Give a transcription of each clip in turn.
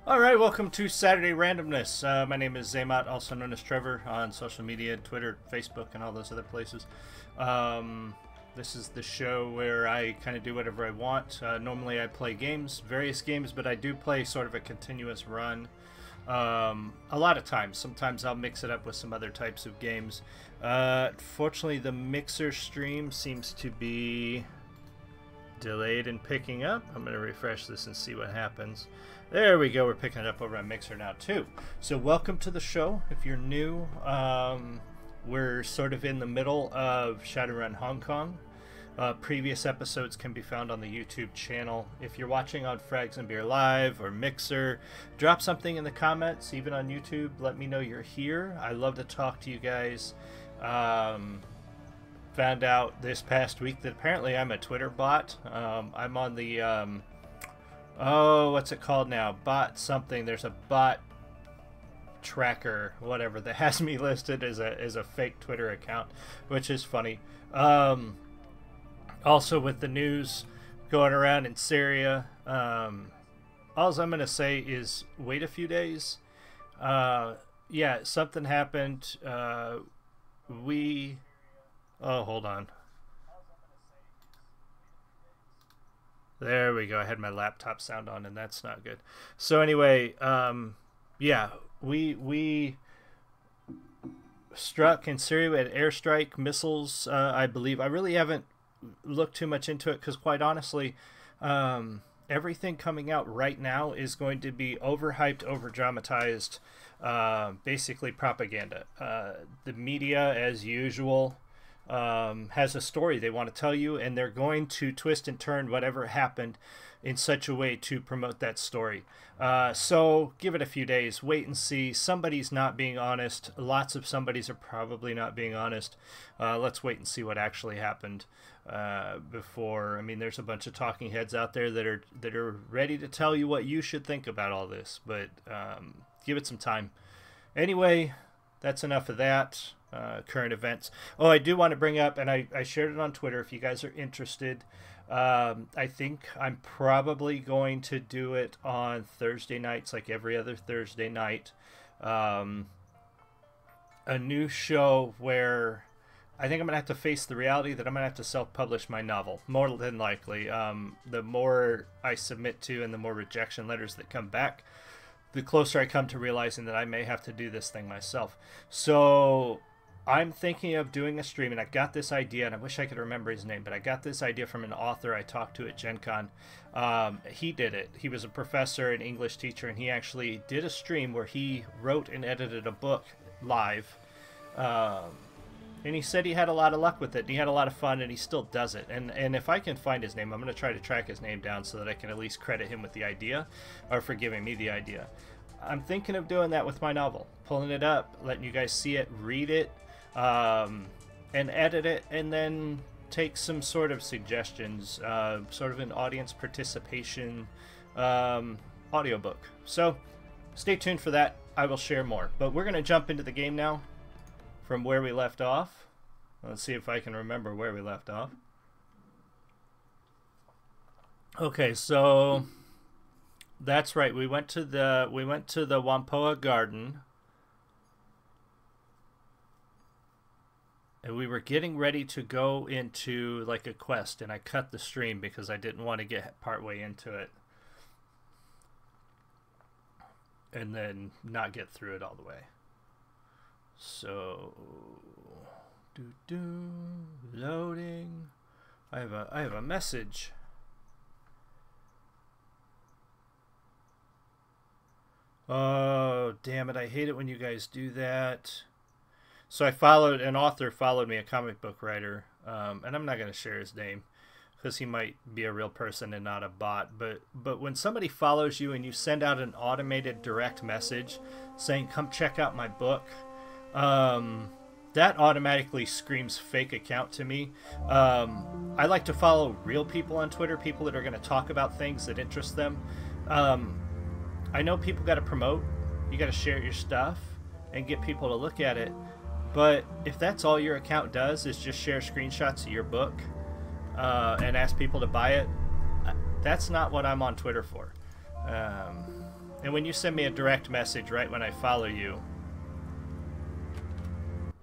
All right, welcome to Saturday Randomness. My name is Xamot, also known as Trevor, on social media, Twitter, Facebook, and all those other places. This is the show where I kind of do whatever I want. Normally I play games, various games, but I do play sort of a continuous run. A lot of times. Sometimes I'll mix it up with some other types of games. Fortunately, the Mixer stream seems to be delayed in picking up. I'm going to refresh this and see what happens. There we go. We're picking it up over on Mixer now too. So welcome to the show. If you're new, we're sort of in the middle of Shadowrun Hong Kong. Previous episodes can be found on the YouTube channel. If you're watching on Frags and Beer Live or Mixer, drop something in the comments. Even on YouTube, let me know you're here. I love to talk to you guys. Found out this past week that apparently I'm a Twitter bot. I'm on the oh, what's it called now? Bot something. There's a bot tracker, whatever, that has me listed as a fake Twitter account, which is funny. Also, with the news going around in Syria, all I'm going to say is wait a few days. Yeah, something happened. Oh, hold on. There we go. I had my laptop sound on, and that's not good. So anyway, yeah, we struck in Syria. We had airstrike, missiles, I believe. I really haven't looked too much into it because, quite honestly, everything coming out right now is going to be overhyped, over-dramatized, basically propaganda. The media, as usual, has a story they want to tell you, and they're going to twist and turn whatever happened in such a way to promote that story. So give it a few days, wait and see. Somebody's not being honest. Lots of somebodies are probably not being honest. Let's wait and see what actually happened before. I mean, there's a bunch of talking heads out there that are ready to tell you what you should think about all this, but give it some time. Anyway, that's enough of that. Current events. Oh, I do want to bring up, and I shared it on Twitter if you guys are interested. I think I'm probably going to do it on Thursday nights, like every other Thursday night. A new show where I think I'm going to have to face the reality that I'm going to have to self-publish my novel, more than likely. The more I submit to and the more rejection letters that come back, the closer I come to realizing that I may have to do this thing myself. So I'm thinking of doing a stream, and I got this idea, and I wish I could remember his name, but I got this idea from an author I talked to at Gen Con. He did it. He was a professor, an English teacher, and he actually did a stream where he wrote and edited a book live. And he said he had a lot of luck with it, and he had a lot of fun, and he still does it. And if I can find his name, I'm going to try to track his name down so that I can at least credit him with the idea, or for giving me the idea. I'm thinking of doing that with my novel, pulling it up, letting you guys see it, read it, and edit it, and then take some sort of suggestions, sort of an audience participation audiobook. So stay tuned for that. I will share more. But we're going to jump into the game now from where we left off. Let's see if I can remember where we left off. Okay, so that's right. We went to the Whampoa Garden. And we were getting ready to go into like a quest, and I cut the stream because I didn't want to get partway into it and then not get through it all the way. So, loading. I have a message. Oh, damn it! I hate it when you guys do that. So I followed, an author followed me, a comic book writer, and I'm not going to share his name because he might be a real person and not a bot. But when somebody follows you and you send out an automated direct message saying, come check out my book, that automatically screams fake account to me. I like to follow real people on Twitter, people that are going to talk about things that interest them. I know people got to promote, you got to share your stuff and get people to look at it. But if that's all your account does is just share screenshots of your book and ask people to buy it, that's not what I'm on Twitter for. And when you send me a direct message right when I follow you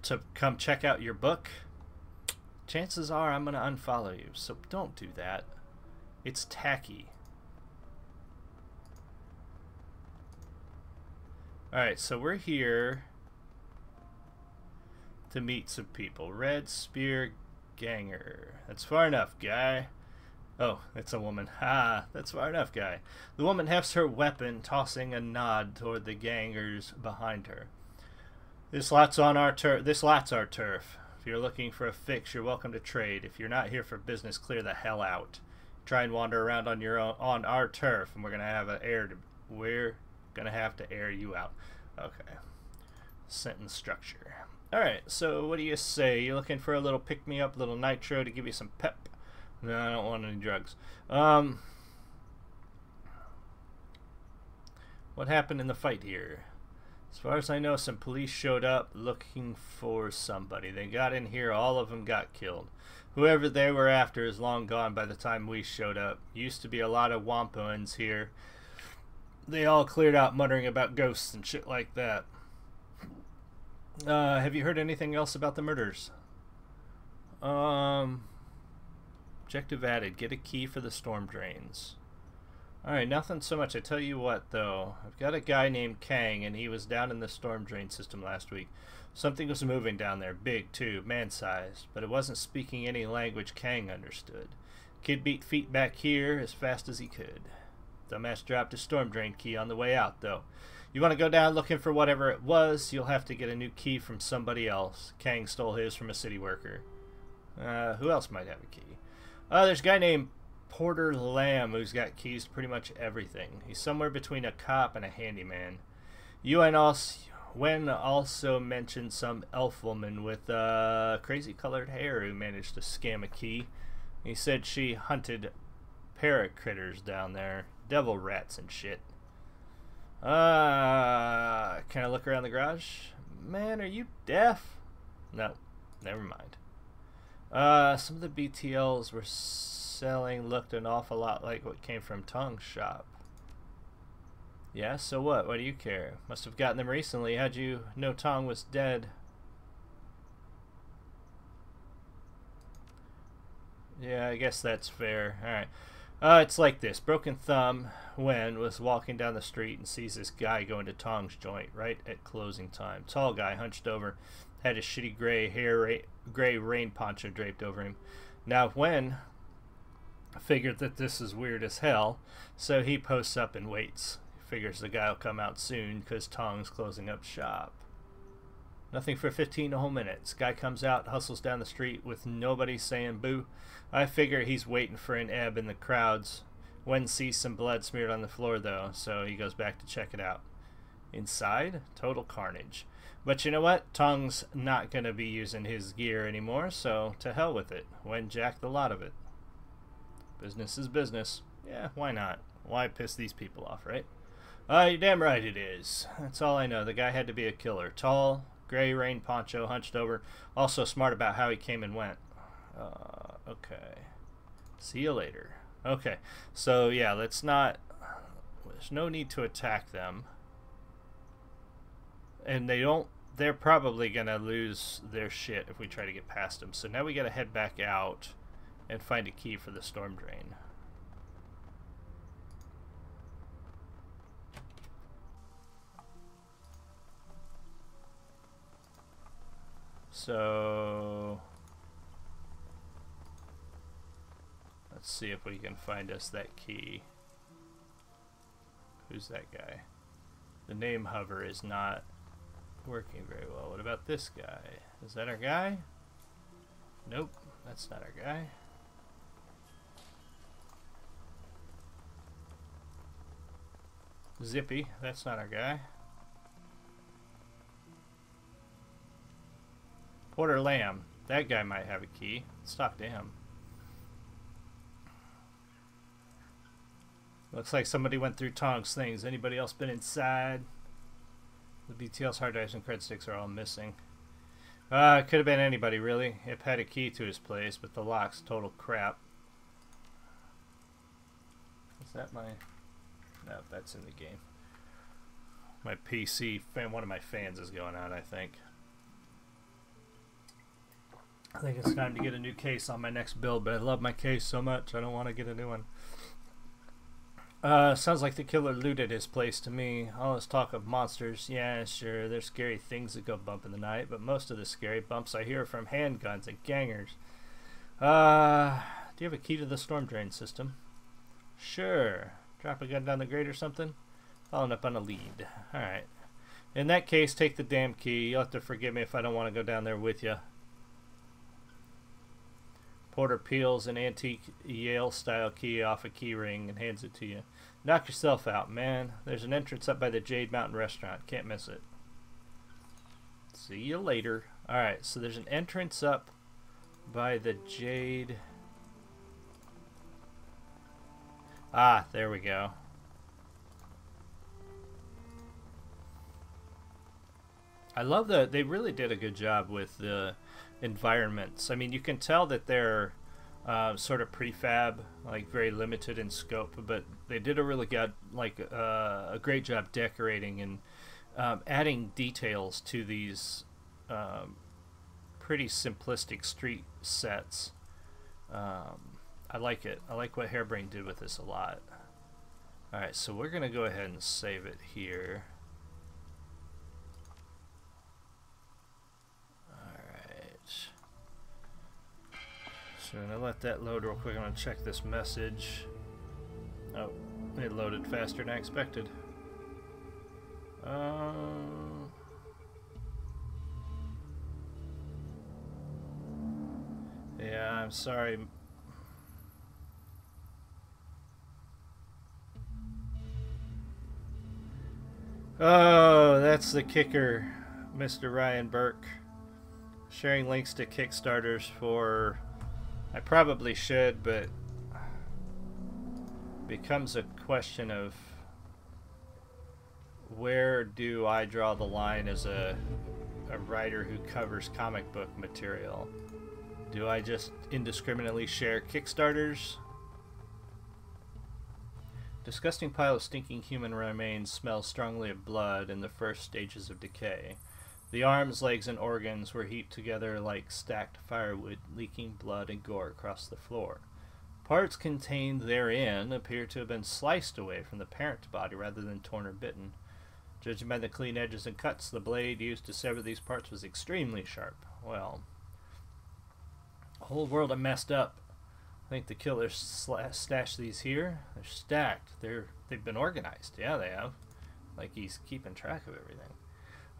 to come check out your book, chances are I'm going to unfollow you. So don't do that. It's tacky. Alright, so we're here to meet some people. Red Spear Ganger. That's far enough, guy. Oh, it's a woman. Ha, that's far enough, guy. The woman hefts her weapon, tossing a nod toward the gangers behind her. This lot's our turf. If you're looking for a fix, you're welcome to trade. If you're not here for business, clear the hell out. Try and wander around on your own on our turf, and we're gonna have to air you out. Okay. Sentence structure. Alright, so what do you say? You looking for a little pick-me-up, little nitro to give you some pep? No, I don't want any drugs. What happened in the fight here? As far as I know, some police showed up looking for somebody. They got in here, all of them got killed. Whoever they were after is long gone by the time we showed up. Used to be a lot of Wampoans here. They all cleared out muttering about ghosts and shit like that. Have you heard anything else about the murders? Objective added. Get a key for the storm drains. Alright, nothing so much. I tell you what, though. I've got a guy named Kang, and he was down in the storm drain system last week. Something was moving down there. Big, too. Man-sized. But it wasn't speaking any language Kang understood. Kid beat feet back here as fast as he could. Dumbass dropped his storm drain key on the way out, though. You want to go down looking for whatever it was, you'll have to get a new key from somebody else. Kang stole his from a city worker. Who else might have a key? There's a guy named Porter Lamb who's got keys to pretty much everything. He's somewhere between a cop and a handyman. Wen also mentioned some elf woman with crazy colored hair who managed to scam a key. He said she hunted paracritters down there. Devil rats and shit. Can I look around the garage? Man, are you deaf? No, never mind. Some of the BTLs we're selling looked an awful lot like what came from Tong's shop. Yeah, so what? What do you care? Must have gotten them recently. How'd you know Tong was dead? Yeah, I guess that's fair. Alright. It's like this. Broken Thumb, Wen, was walking down the street and sees this guy going to Tong's joint right at closing time. Tall guy, hunched over, had a shitty gray rain poncho draped over him. Now Wen figured that this is weird as hell, so he posts up and waits. He figures the guy will come out soon because Tong's closing up shop. Nothing for 15 whole minutes. Guy comes out, hustles down the street with nobody saying boo. I figure he's waiting for an ebb in the crowds. Wen sees some blood smeared on the floor though, so he goes back to check it out. Inside, total carnage. But you know what? Tong's not going to be using his gear anymore, so to hell with it. Wen jacked a lot of it. Business is business. Yeah, why not? Why piss these people off, right? You're damn right it is. That's all I know. The guy had to be a killer. Tall, gray rain poncho, hunched over. Also smart about how he came and went. Okay. See you later. Okay. So, yeah, let's not... There's no need to attack them. And they're probably going to lose their shit if we try to get past them. So now we got to head back out and find a key for the storm drain. So let's see if we can find us that key. Who's that guy? The name hover is not working very well. What about this guy? Is that our guy? Nope, that's not our guy. Zippy, that's not our guy. Porter Lamb, that guy might have a key. Let's talk to him. Looks like somebody went through Tong's things. Anybody else been inside? The BTL's hard drives and cred sticks are all missing. It could have been anybody, really. Ip had a key to his place, but the lock's total crap. Is that my... No, that's in the game. My PC fan, one of my fans is going out, I think. I think it's time to get a new case on my next build, but I love my case so much I don't want to get a new one. Sounds like the killer looted his place to me. All this talk of monsters, yeah, sure, there's scary things that go bump in the night, but most of the scary bumps I hear are from handguns and gangers. Do you have a key to the storm drain system? Sure. Drop a gun down the grate or something? Following up on a lead. Alright. In that case, take the damn key. You'll have to forgive me if I don't want to go down there with you. Porter peels an antique Yale-style key off a key ring and hands it to you. Knock yourself out, man. There's an entrance up by the Jade Mountain restaurant. Can't miss it. See you later. Alright, so there's an entrance up by the Jade... Ah, there we go. I love that they really did a good job with the environments. I mean, you can tell that they're sort of prefab, like very limited in scope, but they did a really good, like a great job decorating and adding details to these pretty simplistic street sets. I like it. I like what Harebrained did with this a lot. Alright, so we're going to go ahead and save it here. Alright. So I'm going to let that load real quick. I'm going to check this message. Oh, it loaded faster than I expected. Yeah, I'm sorry. Oh, that's the kicker, Mr. Ryan Burke. Sharing links to Kickstarters for... I probably should, but... it becomes a question of... where do I draw the line as a writer who covers comic book material? Do I just indiscriminately share Kickstarters? Disgusting pile of stinking human remains smells strongly of blood in the first stages of decay. The arms, legs, and organs were heaped together like stacked firewood, leaking blood and gore across the floor. Parts contained therein appear to have been sliced away from the parent body rather than torn or bitten. Judging by the clean edges and cuts, the blade used to sever these parts was extremely sharp. Well, the whole world are messed up. I think the killer stashed these here. They're stacked. They've been organized. Yeah, they have. Like he's keeping track of everything.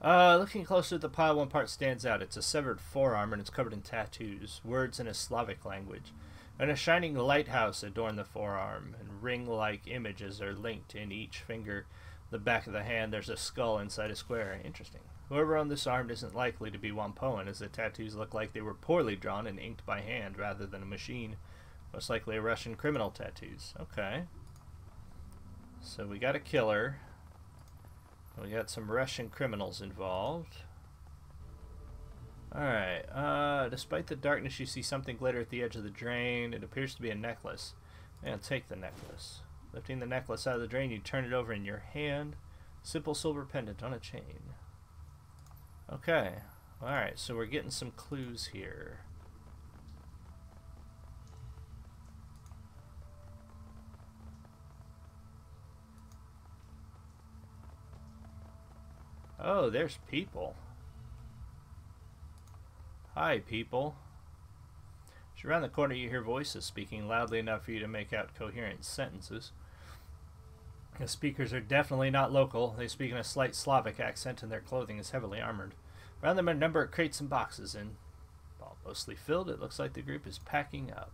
Looking closer at the pile, one part stands out. It's a severed forearm and it's covered in tattoos, words in a Slavic language. And a shining lighthouse adorn the forearm, and ring-like images are linked in each finger. The back of the hand, there's a skull inside a square. Interesting. Whoever owned this arm isn't likely to be Wampoan, as the tattoos look like they were poorly drawn and inked by hand rather than a machine. Most likely a Russian criminal tattoos. Okay. So we got a killer. We got some Russian criminals involved. Alright. Despite the darkness, you see something glitter at the edge of the drain. It appears to be a necklace. And take the necklace. Lifting the necklace out of the drain, you turn it over in your hand. Simple silver pendant on a chain. Okay. Alright, so we're getting some clues here. Oh, there's people. Hi, people. As you round the corner, you hear voices speaking loudly enough for you to make out coherent sentences. The speakers are definitely not local. They speak in a slight Slavic accent, and their clothing is heavily armored. Around them are a number of crates and boxes, and while mostly filled, it looks like the group is packing up.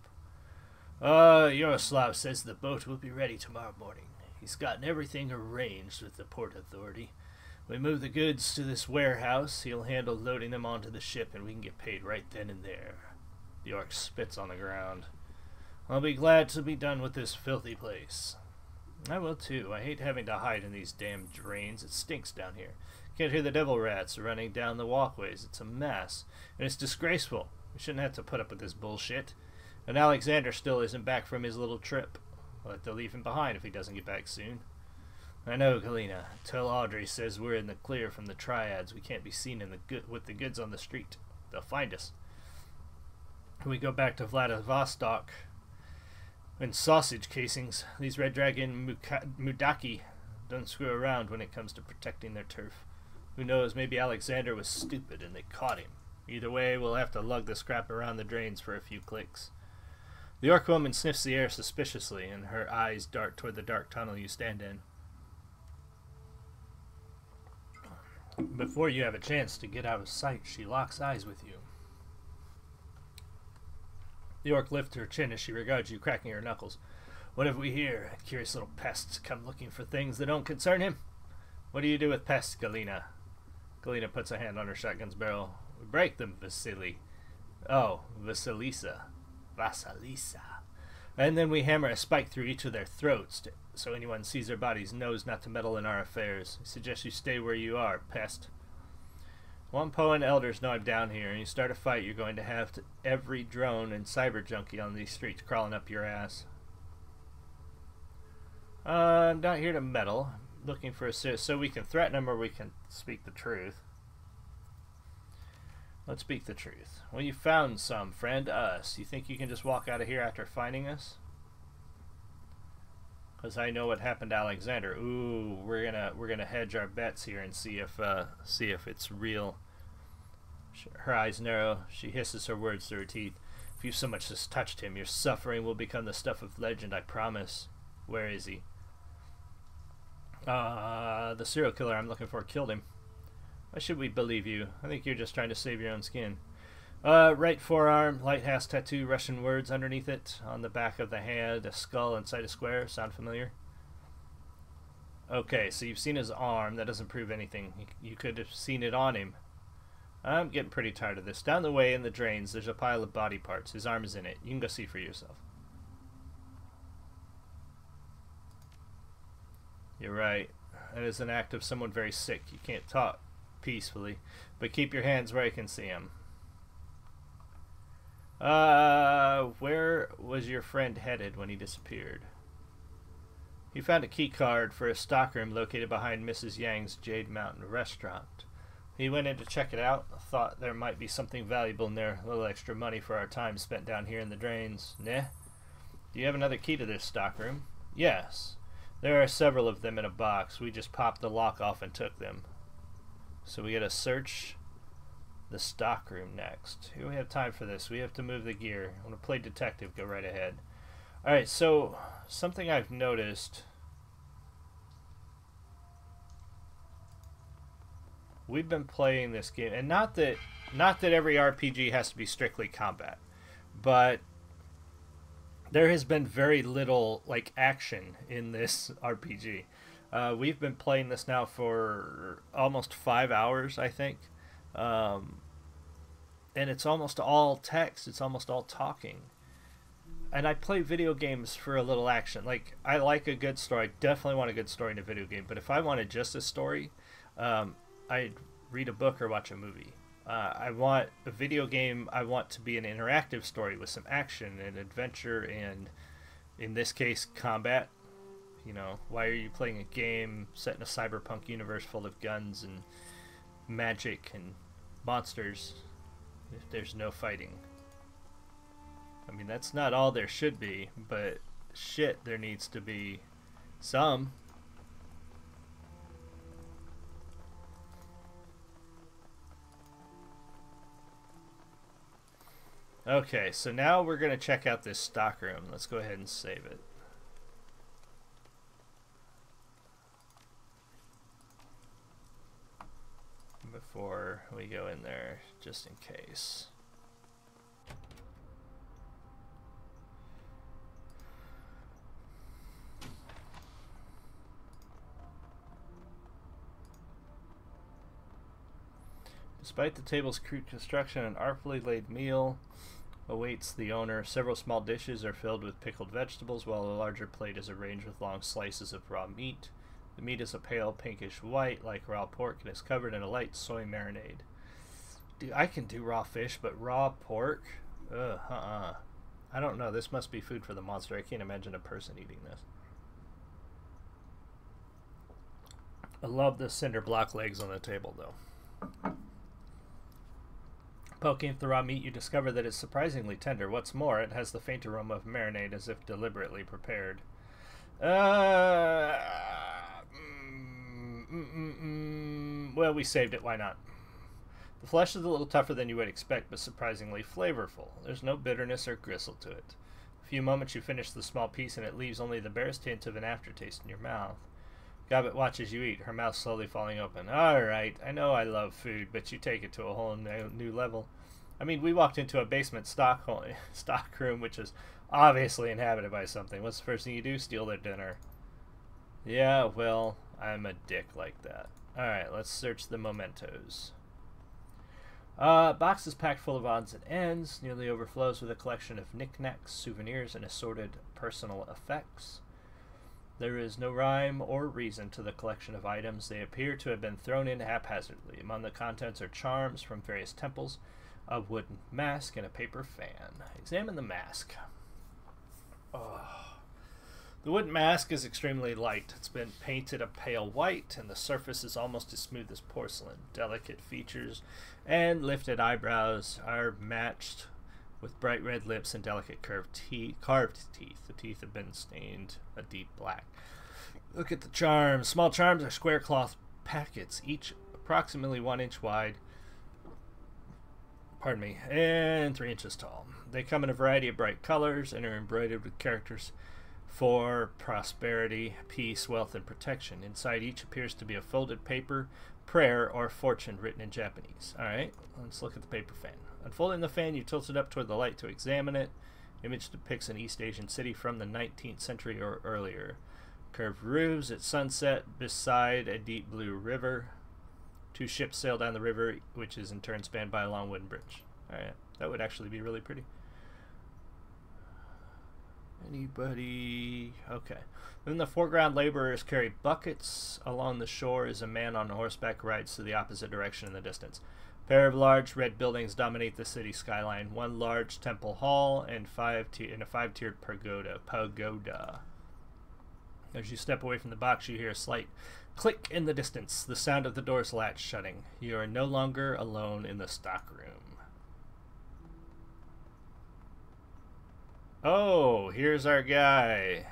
Yaroslav says the boat will be ready tomorrow morning. He's gotten everything arranged with the port authority. We move the goods to this warehouse. He'll handle loading them onto the ship, and we can get paid right then and there. The orc spits on the ground. I'll be glad to be done with this filthy place. I will too. I hate having to hide in these damn drains. It stinks down here. Can't hear the devil rats running down the walkways. It's a mess. And it's disgraceful. We shouldn't have to put up with this bullshit. And Alexander still isn't back from his little trip. We'll have to leave him behind if he doesn't get back soon. I know, Galena. Tell Audrey says we're in the clear from the triads. We can't be seen with the goods on the street. They'll find us. We go back to Vladivostok and sausage casings. These Red Dragon Mudaki don't screw around when it comes to protecting their turf. Who knows, maybe Alexander was stupid and they caught him. Either way, we'll have to lug the scrap around the drains for a few clicks. The orc woman sniffs the air suspiciously, and her eyes dart toward the dark tunnel you stand in. Before you have a chance to get out of sight, she locks eyes with you. The orc lifts her chin as she regards you, cracking her knuckles. What have we here? Curious little pests come looking for things that don't concern him. What do you do with pests, Galena? Galena puts a hand on her shotgun's barrel. We break them, Vasily. Oh, Vasilisa. Vasilisa. And then we hammer a spike through each of their throats, so anyone sees their bodies knows not to meddle in our affairs. I suggest you stay where you are, pest. Wampo and elders know I'm down here, and you start a fight, you're going to have every drone and cyber junkie on these streets crawling up your ass. I'm not here to meddle. I'm looking for assist, so we can threaten them or we can speak the truth. Let's speak the truth. Well, you found some, friend, us. You think you can just walk out of here after finding us? Because I know what happened to Alexander. Ooh, we're gonna hedge our bets here and see if it's real. Her eyes narrow. She hisses her words through her teeth. If you so much as touched him, your suffering will become the stuff of legend, I promise. Where is he? The serial killer I'm looking for killed him. Why should we believe you? I think you're just trying to save your own skin. Right forearm, lighthouse tattoo, Russian words underneath it. On the back of the hand, a skull inside a square. Sound familiar? Okay, so you've seen his arm. That doesn't prove anything. You could have seen it on him. I'm getting pretty tired of this. Down the way in the drains, there's a pile of body parts. His arm is in it. You can go see for yourself. You're right. That is an act of someone very sick. You can't talk peacefully, but keep your hands where I can see him. Where was your friend headed when he disappeared? He found a key card for a stockroom located behind Mrs. Yang's Jade Mountain restaurant. He went in to check it out, thought there might be something valuable in there, a little extra money for our time spent down here in the drains. Nah? Do you have another key to this stockroom? Yes. There are several of them in a box. We just popped the lock off and took them. So we gotta search the stockroom next. Do we have time for this? We have to move the gear. I want to play detective. Go right ahead. Alright, so something I've noticed. We've been playing this game, and not that every RPG has to be strictly combat, but there has been very little like action in this RPG. We've been playing this now for almost 5 hours, I think. And it's almost all text. It's almost all talking. And I play video games for a little action. Like, I like a good story. I definitely want a good story in a video game. But if I wanted just a story, I'd read a book or watch a movie. I want a video game. I want to be an interactive story with some action and adventure and, in this case, combat. You know, why are you playing a game set in a cyberpunk universe full of guns and magic and monsters if there's no fighting? I mean, that's not all there should be, but shit, there needs to be some. Okay, so now we're going to check out this stockroom. Let's go ahead and save it. Before we go in there, just in case. Despite the table's crude construction, an artfully laid meal awaits the owner. Several small dishes are filled with pickled vegetables, while a larger plate is arranged with long slices of raw meat. The meat is a pale pinkish white, like raw pork, and is covered in a light soy marinade. Dude, I can do raw fish, but raw pork? Ugh, I don't know. This must be food for the monster. I can't imagine a person eating this. I love the cinder block legs on the table, though. Poking at the raw meat, you discover that it's surprisingly tender. What's more, it has the faint aroma of marinade as if deliberately prepared. Well, we saved it. Why not? The flesh is a little tougher than you would expect, but surprisingly flavorful. There's no bitterness or gristle to it. A few moments you finish the small piece, and it leaves only the barest hint of an aftertaste in your mouth. Gobbet watches you eat, her mouth slowly falling open. Alright, I know I love food, but you take it to a whole new level. I mean, we walked into a basement stock room, which is obviously inhabited by something. What's the first thing you do? Steal their dinner. Yeah, well, I'm a dick like that. Alright, let's search the mementos. Box is packed full of odds and ends, nearly overflows with a collection of knickknacks, souvenirs, and assorted personal effects. There is no rhyme or reason to the collection of items. They appear to have been thrown in haphazardly. Among the contents are charms from various temples, a wooden mask, and a paper fan. Examine the mask. The wooden mask is extremely light. It's been painted a pale white, and the surface is almost as smooth as porcelain. Delicate features and lifted eyebrows are matched with bright red lips and delicate carved teeth. The teeth have been stained a deep black. Look at the charms. Small charms are square cloth packets, each approximately 1 inch wide. Pardon me, and 3 inches tall. They come in a variety of bright colors and are embroidered with characters for prosperity, peace, wealth, and protection. Inside each appears to be a folded paper, prayer, or fortune written in Japanese. Alright, let's look at the paper fan. Unfolding the fan, you tilt it up toward the light to examine it. Image depicts an East Asian city from the 19th century or earlier. Curved roofs at sunset beside a deep blue river. 2 ships sail down the river, which is in turn spanned by a long wooden bridge. Alright, that would actually be really pretty. Anybody? Okay. In the foreground, laborers carry buckets. Along the shore is a man on horseback rides to the opposite direction in the distance. A pair of large red buildings dominate the city skyline. 1 large temple hall and a 5-tiered pagoda. As you step away from the box, you hear a slight click in the distance, the sound of the door's latch shutting. You are no longer alone in the stockroom. Oh, here's our guy.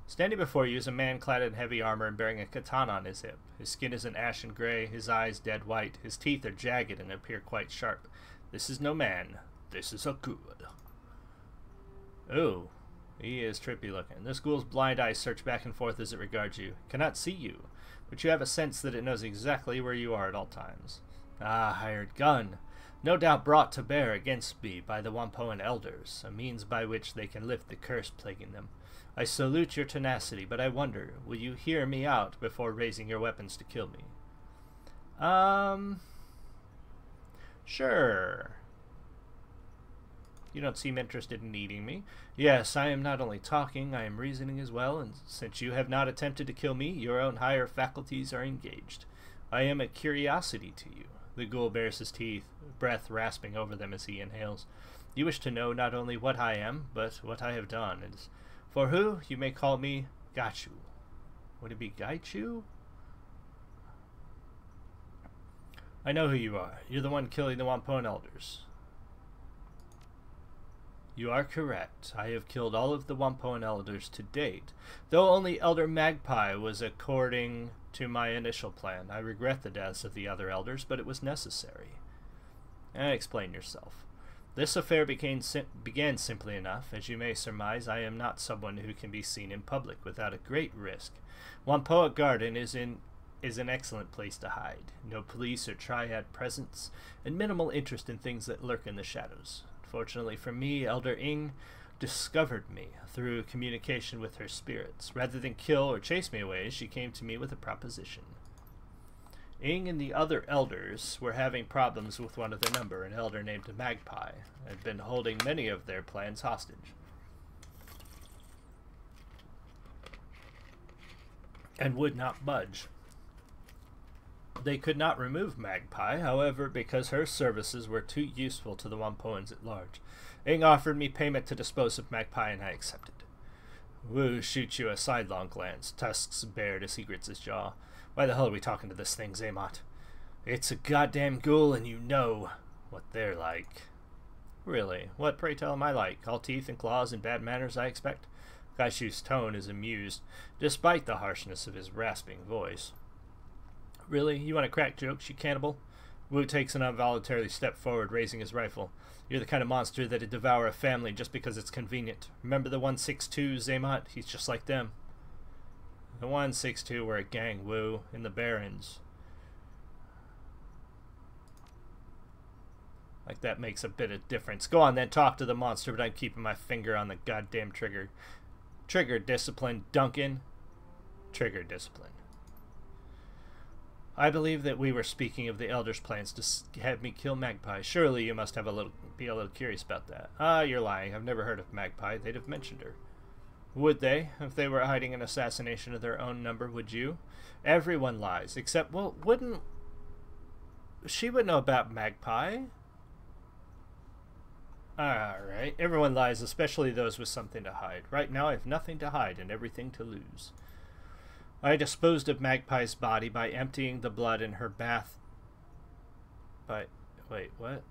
Standing before you is a man clad in heavy armor and bearing a katana on his hip. His skin is an ashen gray, his eyes dead white, his teeth are jagged and appear quite sharp. This is no man. This is a ghoul. Oh, he is trippy looking. This ghoul's blind eyes search back and forth as it regards you. It cannot see you, but you have a sense that it knows exactly where you are at all times. Ah, hired gun. No doubt brought to bear against me by the Wampoan elders, a means by which they can lift the curse plaguing them. I salute your tenacity, but I wonder, will you hear me out before raising your weapons to kill me? Sure. You don't seem interested in eating me. Yes, I am not only talking, I am reasoning as well, and since you have not attempted to kill me, your own higher faculties are engaged. I am a curiosity to you. The ghoul bares his teeth, breath rasping over them as he inhales. You wish to know not only what I am, but what I have done. It is for who you may call me Gachu. Would it be Gaichu? I know who you are. You're the one killing the Wampoan elders. You are correct. I have killed all of the Wampoan elders to date, though only Elder Magpie was according to my initial plan. I regret the deaths of the other elders, but it was necessary. Explain yourself. This affair began simply enough. As you may surmise, I am not someone who can be seen in public without a great risk. Wampoa Garden is an excellent place to hide. No police or triad presence, and minimal interest in things that lurk in the shadows. Fortunately for me, Elder Ing discovered me through communication with her spirits. Rather than kill or chase me away, she came to me with a proposition. Ing and the other elders were having problems with one of their number, an elder named Magpie, had been holding many of their plans hostage, and would not budge. They could not remove Magpie, however, because her services were too useful to the Wampoans at large. Ing offered me payment to dispose of Magpie, and I accepted. Wu shoots you a sidelong glance, tusks bared as he grits his jaw. Why the hell are we talking to this thing, Xamot? It's a goddamn ghoul, and you know what they're like. Really? What, pray tell, am I like? All teeth and claws and bad manners, I expect? Gaishu's tone is amused, despite the harshness of his rasping voice. Really? You want to crack jokes, you cannibal? Wu takes an involuntary step forward, raising his rifle. You're the kind of monster that'd devour a family just because it's convenient. Remember the 162, Xamot? He's just like them. The 162 were a gang, Wu, in the Barrens. Like that makes a bit of difference. Go on then, talk to the monster, but I'm keeping my finger on the goddamn trigger. Trigger discipline, Duncan. Trigger discipline. I believe that we were speaking of the Elder's plans to have me kill Magpie. Surely you must have be a little curious about that. Ah, you're lying. I've never heard of Magpie. They'd have mentioned her. Would they? If they were hiding an assassination of their own number, would you? Everyone lies, except, well, wouldn't... She would know about Magpie. Alright, everyone lies, especially those with something to hide. Right now I have nothing to hide and everything to lose. I disposed of Magpie's body by emptying the blood in her bath... Wait, what?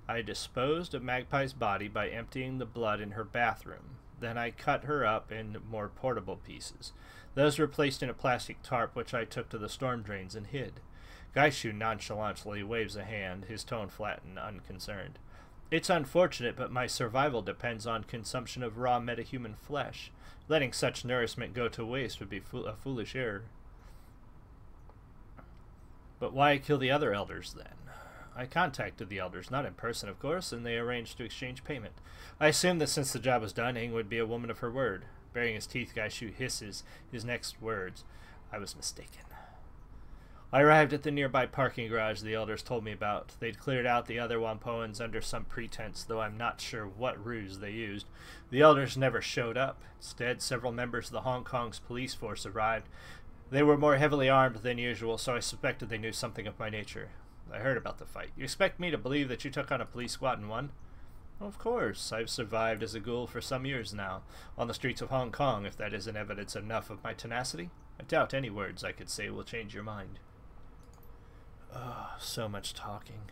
I disposed of Magpie's body by emptying the blood in her bathroom. Then I cut her up in more portable pieces. Those were placed in a plastic tarp which I took to the storm drains and hid. Gaishu nonchalantly waves a hand, his tone flat and unconcerned. It's unfortunate, but my survival depends on consumption of raw metahuman flesh. Letting such nourishment go to waste would be a foolish error. But why kill the other elders, then? I contacted the elders, not in person, of course, and they arranged to exchange payment. I assumed that since the job was done, Ing would be a woman of her word. Baring his teeth, Gaishu hisses his next words. I was mistaken. I arrived at the nearby parking garage the elders told me about. They'd cleared out the other Wampoans under some pretense, though I'm not sure what ruse they used. The elders never showed up. Instead, several members of the Hong Kong's police force arrived. They were more heavily armed than usual, so I suspected they knew something of my nature. I heard about the fight. You expect me to believe that you took on a police squad and won? Well, of course. I've survived as a ghoul for some years now, on the streets of Hong Kong, if that isn't evidence enough of my tenacity. I doubt any words I could say will change your mind. Oh, so much talking.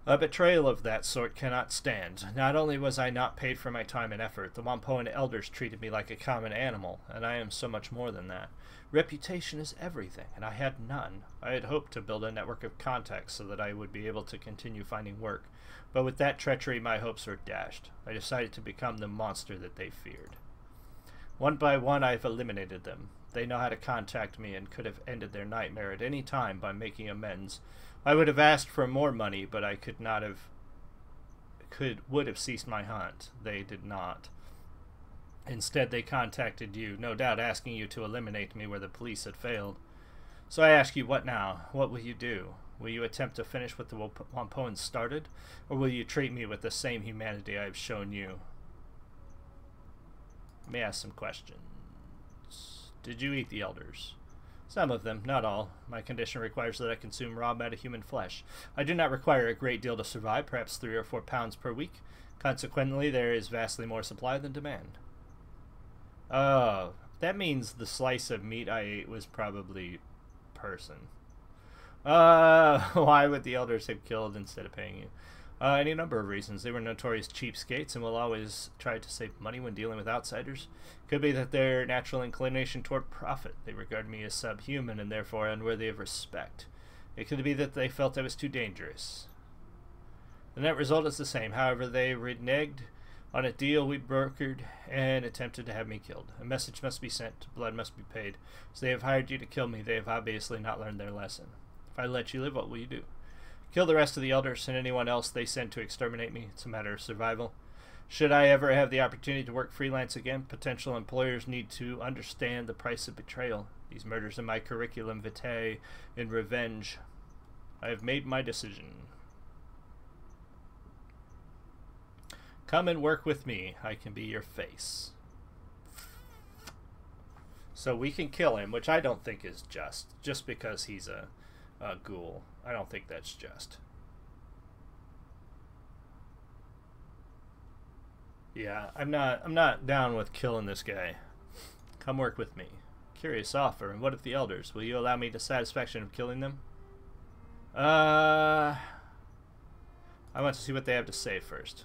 A betrayal of that sort cannot stand. Not only was I not paid for my time and effort, the Wampoan elders treated me like a common animal, and I am so much more than that. Reputation is everything, and I had none. I had hoped to build a network of contacts so that I would be able to continue finding work, but with that treachery my hopes were dashed. I decided to become the monster that they feared. One by one I've eliminated them. They know how to contact me and could have ended their nightmare at any time by making amends. I would have asked for more money, but I would have ceased my hunt. They did not. Instead, they contacted you, no doubt asking you to eliminate me where the police had failed. So I ask you, what now? What will you do? Will you attempt to finish what the Wampoans started, or will you treat me with the same humanity I have shown you? Let me ask some questions. Did you eat the elders? Some of them, not all. My condition requires that I consume raw metahuman flesh. I do not require a great deal to survive, perhaps 3 or 4 pounds per week. Consequently, there is vastly more supply than demand. Oh, that means the slice of meat I ate was probably person. Why would the elders have killed instead of paying you? Any number of reasons. They were notorious cheapskates and will always try to save money when dealing with outsiders. Could be that their natural inclination toward profit. They regard me as subhuman and therefore unworthy of respect. It could be that they felt I was too dangerous. The net result is the same. However, they reneged on a deal we brokered and attempted to have me killed. A message must be sent. Blood must be paid. So they have hired you to kill me. They have obviously not learned their lesson. If I let you live, what will you do? Kill the rest of the elders and anyone else they send to exterminate me. It's a matter of survival. Should I ever have the opportunity to work freelance again, potential employers need to understand the price of betrayal. These murders are my curriculum vitae in revenge. I have made my decision. Come and work with me. I can be your face. So we can kill him, which I don't think is just because he's a ghoul. I don't think that's just. Yeah, I'm not down with killing this guy. Come work with me. Curious offer. And what if the elders? Will you allow me the satisfaction of killing them? I want to see what they have to say first.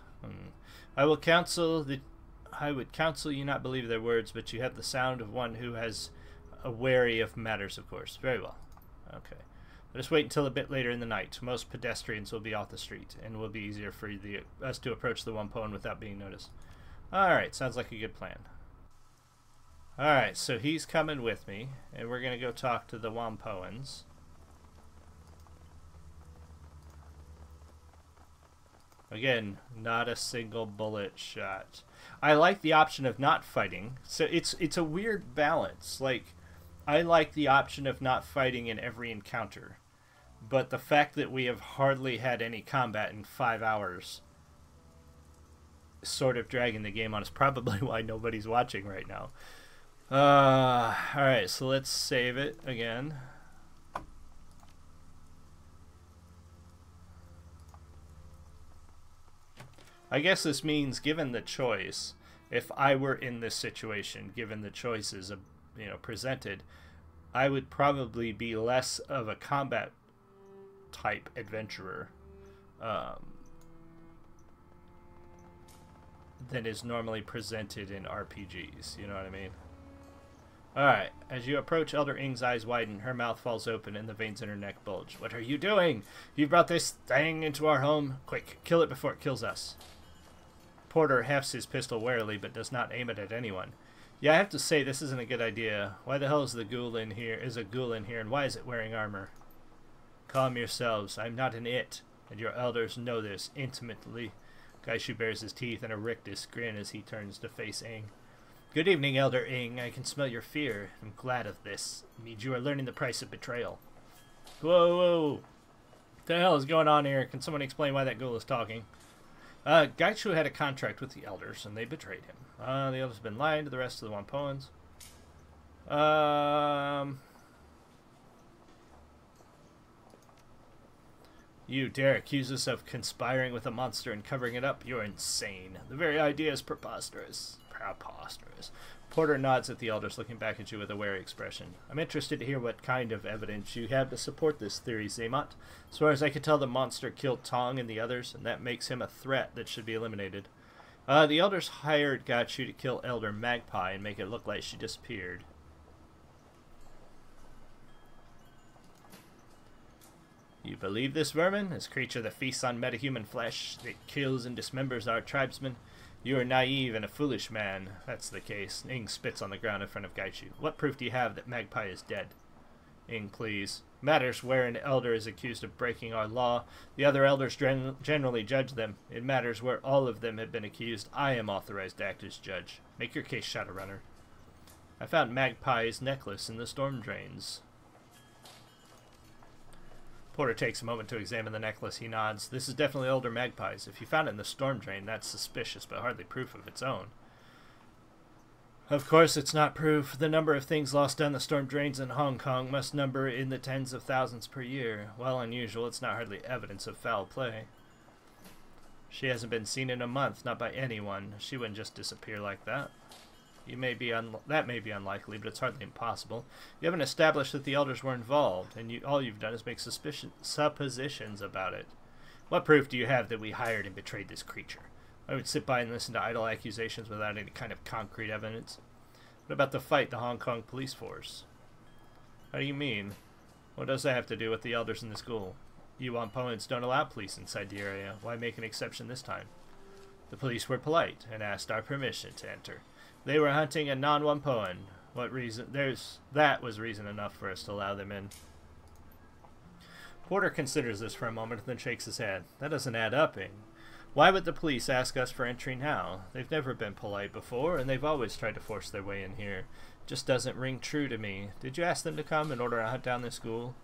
I would counsel you not believe their words, but you have the sound of one who has a wary of matters, of course. Very well. Okay. Let us wait until a bit later in the night. Most pedestrians will be off the street, and it will be easier for us to approach the Wampoan without being noticed. Alright, sounds like a good plan. Alright, so he's coming with me, and we're going to go talk to the Wampoans. Again, not a single bullet shot. I like the option of not fighting. So it's a weird balance. Like, I like the option of not fighting in every encounter. But the fact that we have hardly had any combat in 5 hours sort of dragging the game on is probably why nobody's watching right now. Alright, so let's save it again. I guess this means, given the choice, if I were in this situation, given the choices presented, I would probably be less of a combat type adventurer than is normally presented in RPGs. You know what I mean? Alright, as you approach, Elder Ing's eyes widen, her mouth falls open, and the veins in her neck bulge. What are you doing? You brought this thing into our home? Quick, kill it before it kills us. Porter hefts his pistol warily, but does not aim it at anyone. Yeah, I have to say, this isn't a good idea. Why the hell is a ghoul in here, and why is it wearing armor? Calm yourselves. I'm not an it, and your elders know this intimately. Gaishu bares his teeth in a rictus grin as he turns to face Ing. Good evening, Elder Ing. I can smell your fear. I'm glad of this. It means you are learning the price of betrayal. Whoa, whoa. What the hell is going on here? Can someone explain why that ghoul is talking? Gaishu had a contract with the elders, and they betrayed him. The elders have been lying to the rest of the Wampoans. You dare accuse us of conspiring with a monster and covering it up? You're insane. The very idea is preposterous. Preposterous. Porter nods at the elders, looking back at you with a wary expression. I'm interested to hear what kind of evidence you have to support this theory, Xamot. As far as I can tell, the monster killed Tong and the others, and that makes him a threat that should be eliminated. The elders hired Gachu to kill Elder Magpie and make it look like she disappeared. You believe this vermin? This creature that feasts on metahuman flesh, that kills and dismembers our tribesmen? You are naive and a foolish man. That's the case. Ing spits on the ground in front of Gaishu. What proof do you have that Magpie is dead? Ing, please. Matters where an elder is accused of breaking our law. The other elders generally judge them. It matters where all of them have been accused. I am authorized to act as judge. Make your case, Shadowrunner. I found Magpie's necklace in the storm drains. Porter takes a moment to examine the necklace. He nods. This is definitely Elder Magpie's. If you found it in the storm drain, that's suspicious, but hardly proof of its own. Of course it's not proof. The number of things lost down the storm drains in Hong Kong must number in the tens of thousands per year. While unusual, it's not hardly evidence of foul play. She hasn't been seen in a month, not by anyone. She wouldn't just disappear like that. That may be unlikely, but it's hardly impossible. You haven't established that the elders were involved, and all you've done is make suppositions about it. What proof do you have that we hired and betrayed this creature? I would sit by and listen to idle accusations without any kind of concrete evidence. What about the fight, the Hong Kong police force? How do you mean? What does that have to do with the elders in the school? You Wampoans don't allow police inside the area. Why make an exception this time? The police were polite and asked our permission to enter. They were hunting a non-Wampoan. What reason? That was reason enough for us to allow them in. Porter considers this for a moment and then shakes his head. That doesn't add up, Ing. Why would the police ask us for entry now? They've never been polite before, and they've always tried to force their way in here. Just doesn't ring true to me. Did you ask them to come in order to hunt down this school?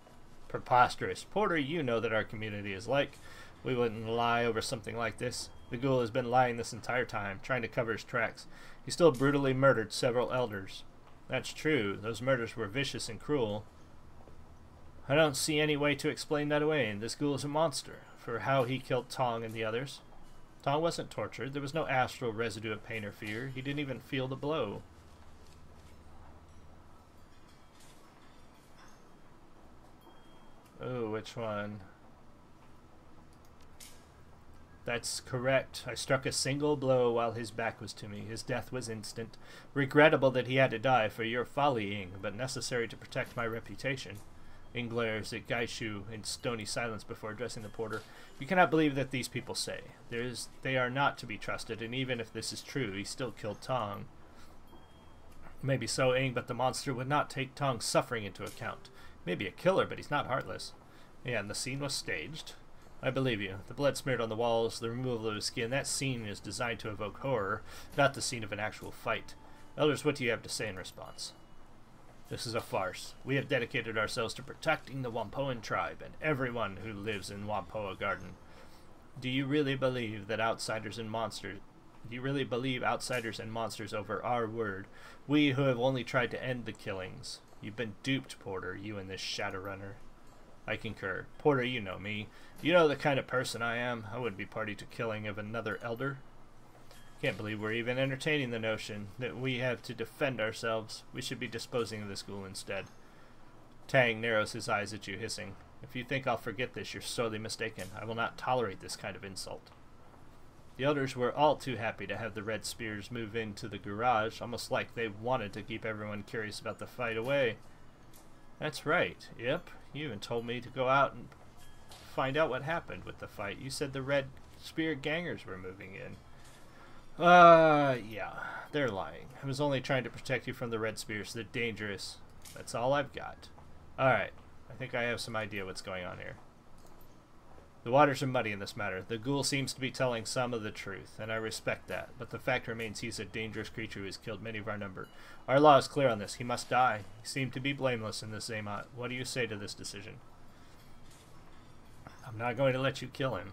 Preposterous. Porter, you know that our community is like. We wouldn't lie over something like this. The ghoul has been lying this entire time, trying to cover his tracks. He still brutally murdered several elders. That's true. Those murders were vicious and cruel. I don't see any way to explain that away, and this ghoul is a monster, for how he killed Tong and the others. Tong wasn't tortured. There was no astral residue of pain or fear. He didn't even feel the blow. Oh, which one? That's correct. I struck a single blow while his back was to me. His death was instant. Regrettable that he had to die for your follying, but necessary to protect my reputation. Ing glares at Gaishu in stony silence before addressing the porter. You cannot believe that these people say. They are not to be trusted, and even if this is true, he still killed Tong. Maybe so, Ing, but the monster would not take Tong's suffering into account. Maybe a killer, but he's not heartless. Yeah, and the scene was staged. I believe you. The blood smeared on the walls, the removal of his skin, that scene is designed to evoke horror, not the scene of an actual fight. Elders, what do you have to say in response? This is a farce. We have dedicated ourselves to protecting the Wampoan tribe and everyone who lives in Wampoa Garden. Do you really believe that outsiders and monsters... Do you really believe outsiders and monsters over our word? We who have only tried to end the killings. You've been duped, Porter, you and this Shadowrunner. I concur. Porter, you know me. You know the kind of person I am. I wouldn't be party to killing of another elder. Can't believe we're even entertaining the notion that we have to defend ourselves. We should be disposing of this ghoul instead. Tang narrows his eyes at you, hissing. If you think I'll forget this, you're sorely mistaken. I will not tolerate this kind of insult. The elders were all too happy to have the Red Spears move into the garage, almost like they wanted to keep everyone curious about the fight away. That's right. Yep. You even told me to go out and find out what happened with the fight. You said the Red Spear gangers were moving in. Yeah. They're lying. I was only trying to protect you from the Red Spears. They're dangerous. That's all I've got. Alright. I think I have some idea what's going on here. The waters are muddy in this matter. The ghoul seems to be telling some of the truth, and I respect that. But the fact remains he's a dangerous creature who has killed many of our number. Our law is clear on this. He must die. He seemed to be blameless in this Xamot. What do you say to this decision? I'm not going to let you kill him.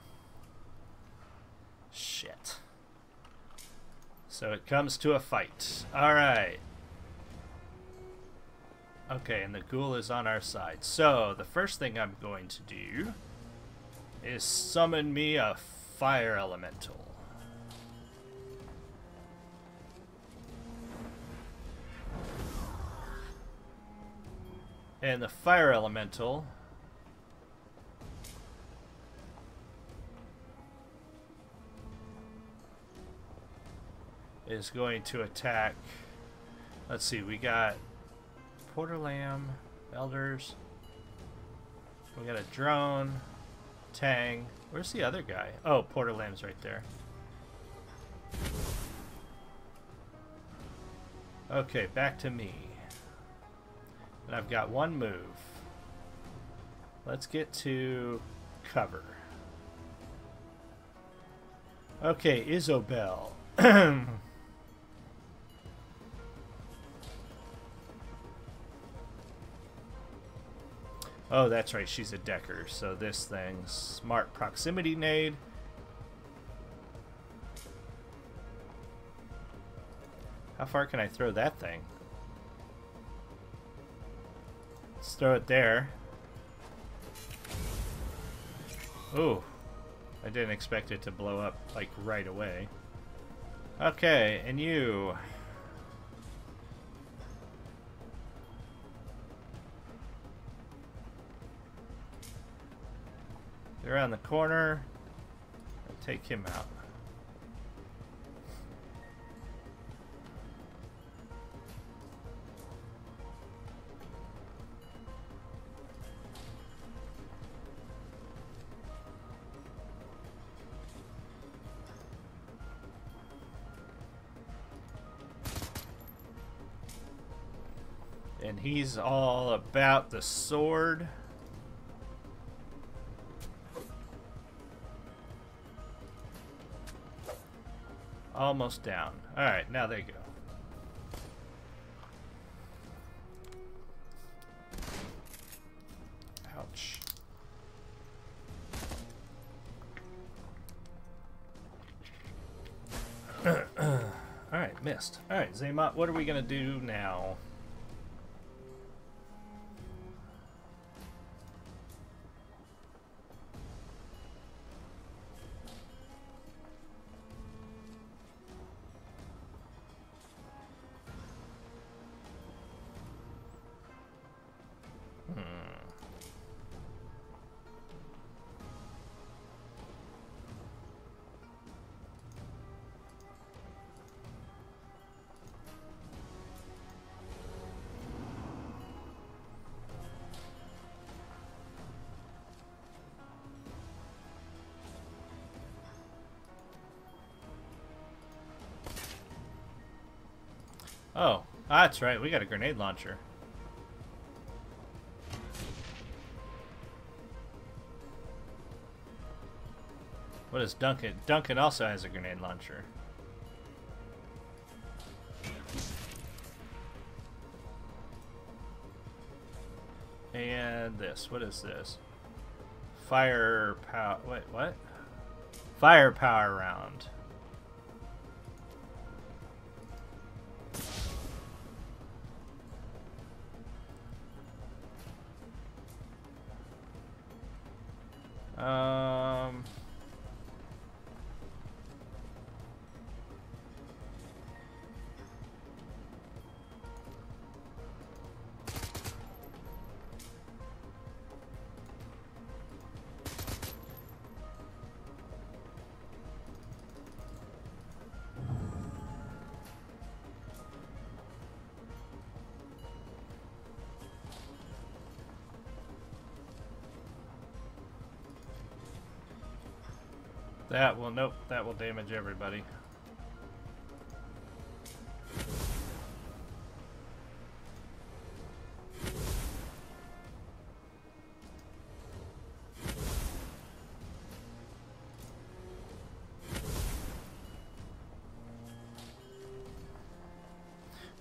Shit. So it comes to a fight. Alright. Okay, and the ghoul is on our side. So, the first thing I'm going to do is summon me a fire elemental. And the fire elemental is going to attack. Let's see, we got Porter Lamb, Elders, we got a drone, Tang. Where's the other guy? Oh, Porter Lamb's right there. Okay, back to me. And I've got one move. Let's get to cover. Okay, Isobel. Oh, that's right, she's a Decker. So this thing's smart proximity nade. How far can I throw that thing? Let's throw it there. Ooh, I didn't expect it to blow up like right away. Okay, and you. Around the corner and take him out. And he's all about the sword. Almost down. Alright, now they go. Ouch. Alright, missed. Alright, Xamot, what are we going to do now? Oh, that's right. We got a grenade launcher. What is Duncan? Duncan also has a grenade launcher. And this. What is this? Firepower. Wait, what? Firepower round. That will, nope, that will damage everybody.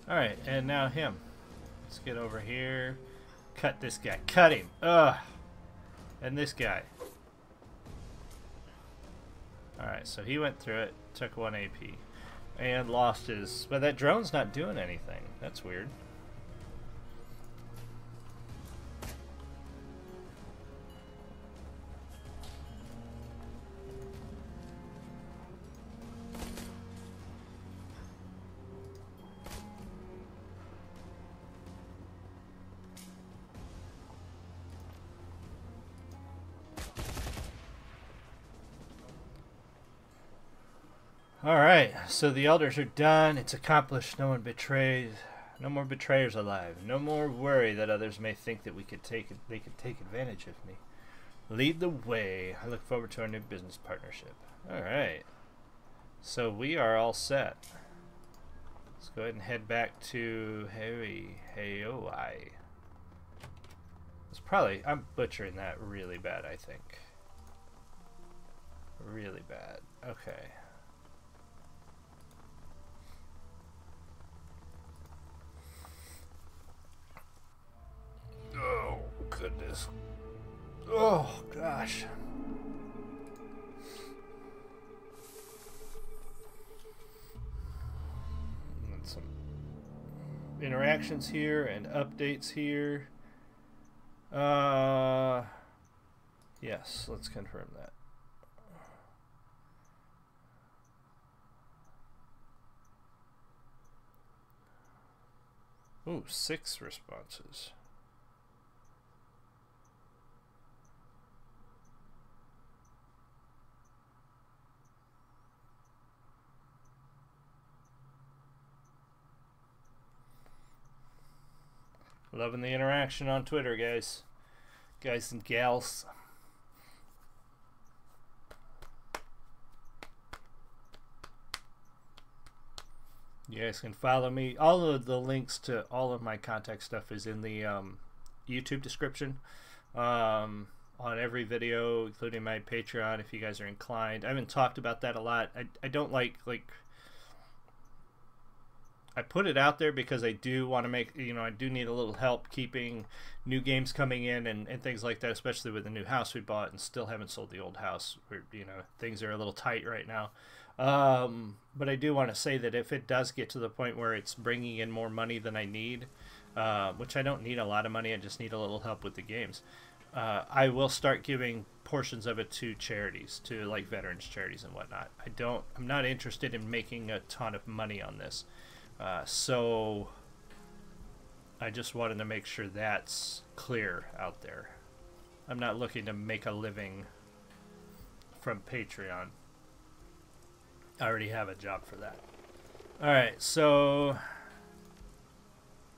Alright, and now him. Let's get over here. Cut this guy. Cut him! Ugh! And this guy. Alright, so he went through it, took 1 AP, and lost his... But that drone's not doing anything. That's weird. Alright, so the elders are done. It's accomplished. No one betrays. No more betrayers alive. No more worry that others may think that they could take advantage of me. Lead the way. I look forward to our new business partnership. Alright. So we are all set. Let's go ahead and head back to Hayoi. It's probably... I'm butchering that really bad, I think. Really bad. Okay. Oh, goodness. Oh, gosh. And some interactions here and updates here. Yes, let's confirm that. Ooh, 6 responses. Loving the interaction on Twitter, guys. Guys and gals. You guys can follow me. All of the links to all of my contact stuff is in the YouTube description. On every video, including my Patreon, if you guys are inclined. I haven't talked about that a lot. I don't like I put it out there because I do want to make, I do need a little help keeping new games coming in and things like that, especially with the new house we bought and still haven't sold the old house. Where, things are a little tight right now. But I do want to say that if it does get to the point where it's bringing in more money than I need, which I don't need a lot of money, I just need a little help with the games, I will start giving portions of it to charities, to like veterans charities and whatnot. I'm not interested in making a ton of money on this. So I just wanted to make sure that's clear out there. I'm not looking to make a living from Patreon. I already have a job for that. Alright, so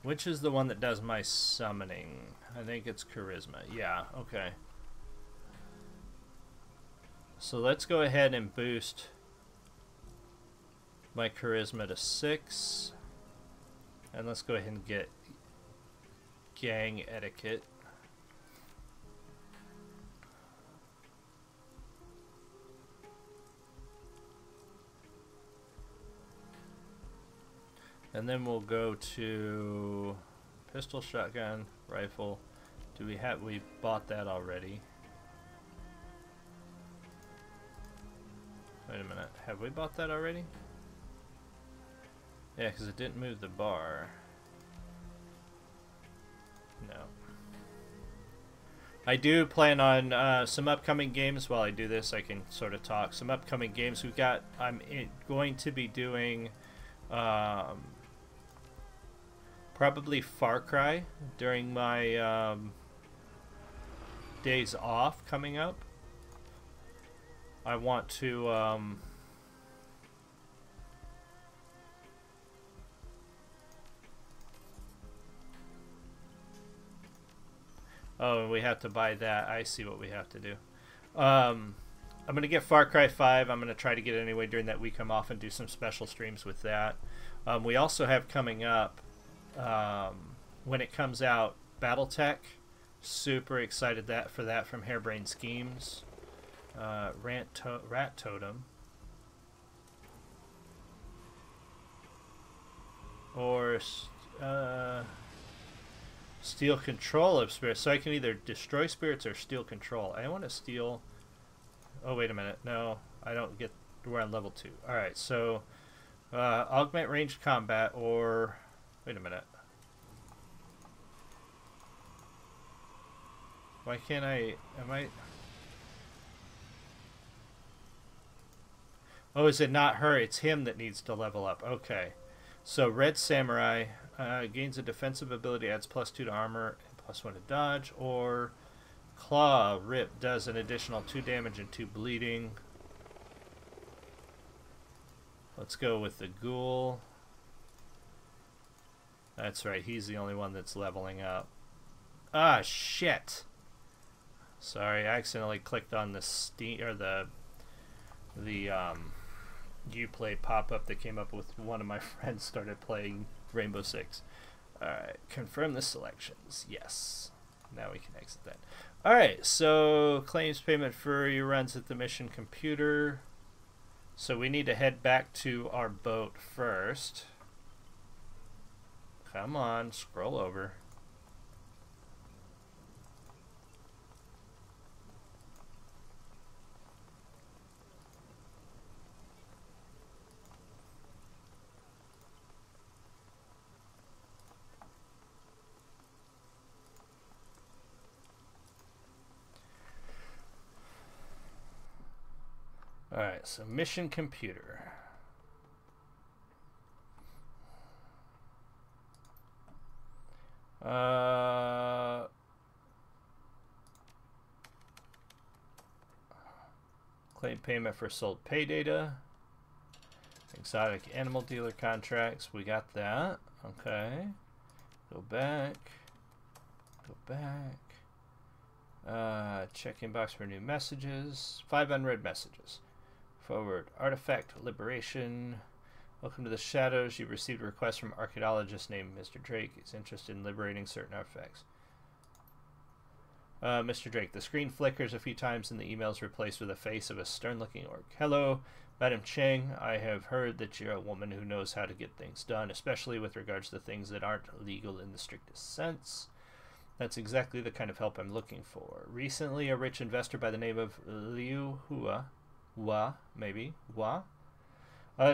which is the one that does my summoning? I think it's Charisma. Yeah, okay. So let's go ahead and boost my Charisma to 6. And let's go ahead and get gang etiquette. And then we'll go to pistol, shotgun, rifle. Do we have, we bought that already. Wait a minute, have we bought that already? Yeah, because it didn't move the bar. No. I do plan on some upcoming games. While I do this, I can sort of talk. Some upcoming games we've got. I'm going to be doing probably Far Cry during my days off coming up. I want to oh, we have to buy that. I see what we have to do. I'm going to get Far Cry 5. I'm going to try to get it anyway during that week I'm off and do some special streams with that. We also have coming up, when it comes out, Battletech. Super excited for that from Harebrained Schemes. Rat Totem. Or steal control of spirits. So I can either destroy spirits or steal control. I want to steal... Oh, wait a minute. No, I don't get... We're on level 2. Alright, so... augment ranged combat or... Wait a minute. Why can't I... Am I... Oh, is it not her? It's him that needs to level up. Okay. So, Red Samurai gains a defensive ability, adds +2 to armor, and +1 to dodge. Or Claw Rip does an additional 2 damage and 2 bleeding. Let's go with the Ghoul. That's right, he's the only one that's leveling up. Ah, shit! Sorry, I accidentally clicked on the Steam or the Uplay pop-up that came up with one of my friends started playing Rainbow Six. Alright, confirm the selections. Yes. Now we can exit that. Alright, so claims payment for your runs at the mission computer. So we need to head back to our boat first. Come on, scroll over. Alright, so mission computer. Claim payment for sold pay data. Exotic animal dealer contracts. We got that. Okay. Go back. Go back. Check inbox for new messages. 5 unread messages. Forward. Artifact liberation. Welcome to the Shadows. You've received a request from archaeologist named Mr. Drake. He's interested in liberating certain artifacts. Mr. Drake, the screen flickers a few times and the email is replaced with a face of a stern-looking orc. Hello, Madam Cheng. I have heard that you're a woman who knows how to get things done, especially with regards to things that aren't legal in the strictest sense. That's exactly the kind of help I'm looking for. Recently, a rich investor by the name of Liu Hua,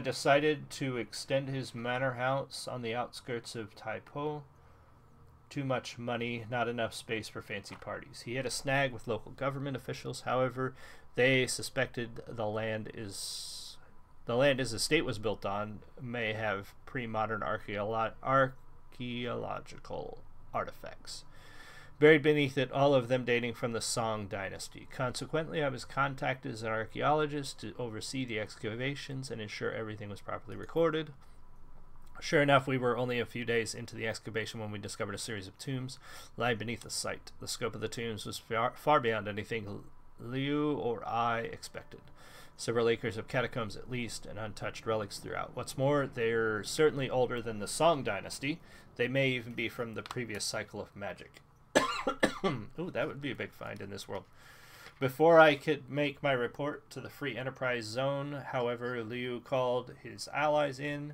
decided to extend his manor house on the outskirts of Taipo. Too much money, not enough space for fancy parties. He had a snag with local government officials. However, they suspected the land his estate was built on may have pre-modern archaeological artifacts buried beneath it, all of them dating from the Song dynasty. Consequently, I was contacted as an archaeologist to oversee the excavations and ensure everything was properly recorded. Sure enough, we were only a few days into the excavation when we discovered a series of tombs lying beneath the site. The scope of the tombs was far beyond anything Liu or I expected. several acres of catacombs at least, and untouched relics throughout. What's more, they're certainly older than the Song Dynasty. They may even be from the previous cycle of magic. Ooh, that would be a big find in this world. Before I could make my report to the Free Enterprise Zone, however, Liu called his allies in.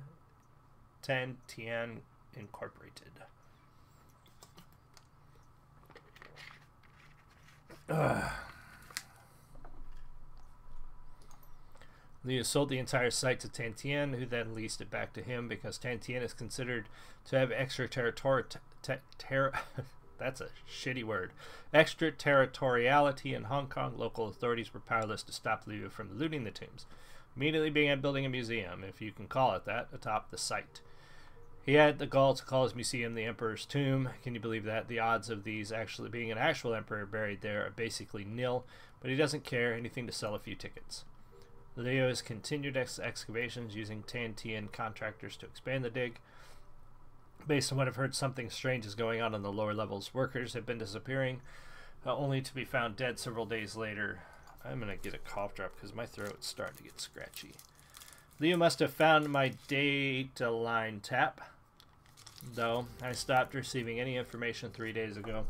Tan Tian Incorporated. Liu sold the entire site to Tan Tian, who then leased it back to him because Tan Tian is considered to have that's a shitty word. Extraterritoriality in Hong Kong. Local authorities were powerless to stop Liu from looting the tombs. Immediately began building a museum, if you can call it that, atop the site. He had the gall to call his museum the Emperor's Tomb. Can you believe that? The odds of these actually being an actual emperor buried there are basically nil, but he doesn't care, anything to sell a few tickets. Leo has continued excavations using Tan Tian contractors to expand the dig. Based on what I've heard, something strange is going on in the lower levels. Workers have been disappearing, only to be found dead several days later. I'm going to get a cough drop because my throat's starting to get scratchy. Leo must have found my data line tap, though I stopped receiving any information 3 days ago.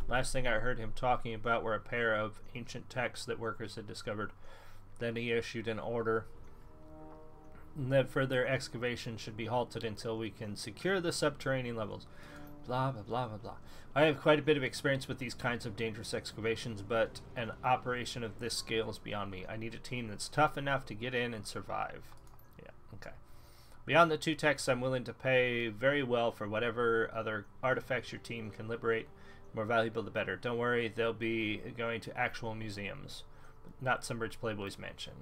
Last thing I heard him talking about were a pair of ancient texts that workers had discovered. Then he issued an order that further excavation should be halted until we can secure the subterranean levels. Blah, blah, blah, blah, blah. I have quite a bit of experience with these kinds of dangerous excavations, but an operation of this scale is beyond me. I need a team that's tough enough to get in and survive. Yeah, okay. Beyond the 2 texts, I'm willing to pay very well for whatever other artifacts your team can liberate. The more valuable, the better. Don't worry, they'll be going to actual museums, but not some rich playboy's mansion.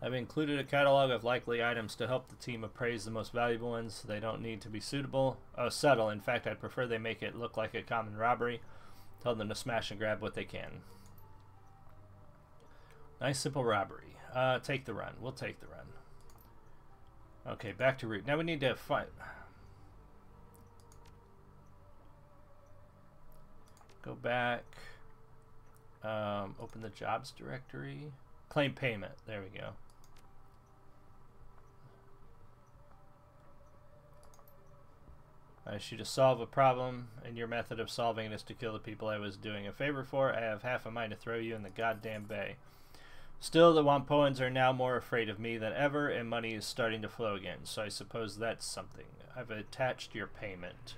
I've included a catalog of likely items to help the team appraise the most valuable ones. They don't need to be subtle. In fact, I'd prefer they make it look like a common robbery. Tell them to smash and grab what they can. Nice simple robbery. Take the run. We'll take the run. Okay, back to route. Now we need to fight. Go back. Open the jobs directory. Claim payment. There we go. I should solve a problem, and your method of solving it is to kill the people I was doing a favor for. I have half a mind to throw you in the goddamn bay. Still, the Wampoans are now more afraid of me than ever, and money is starting to flow again, so I suppose that's something. I've attached your payment.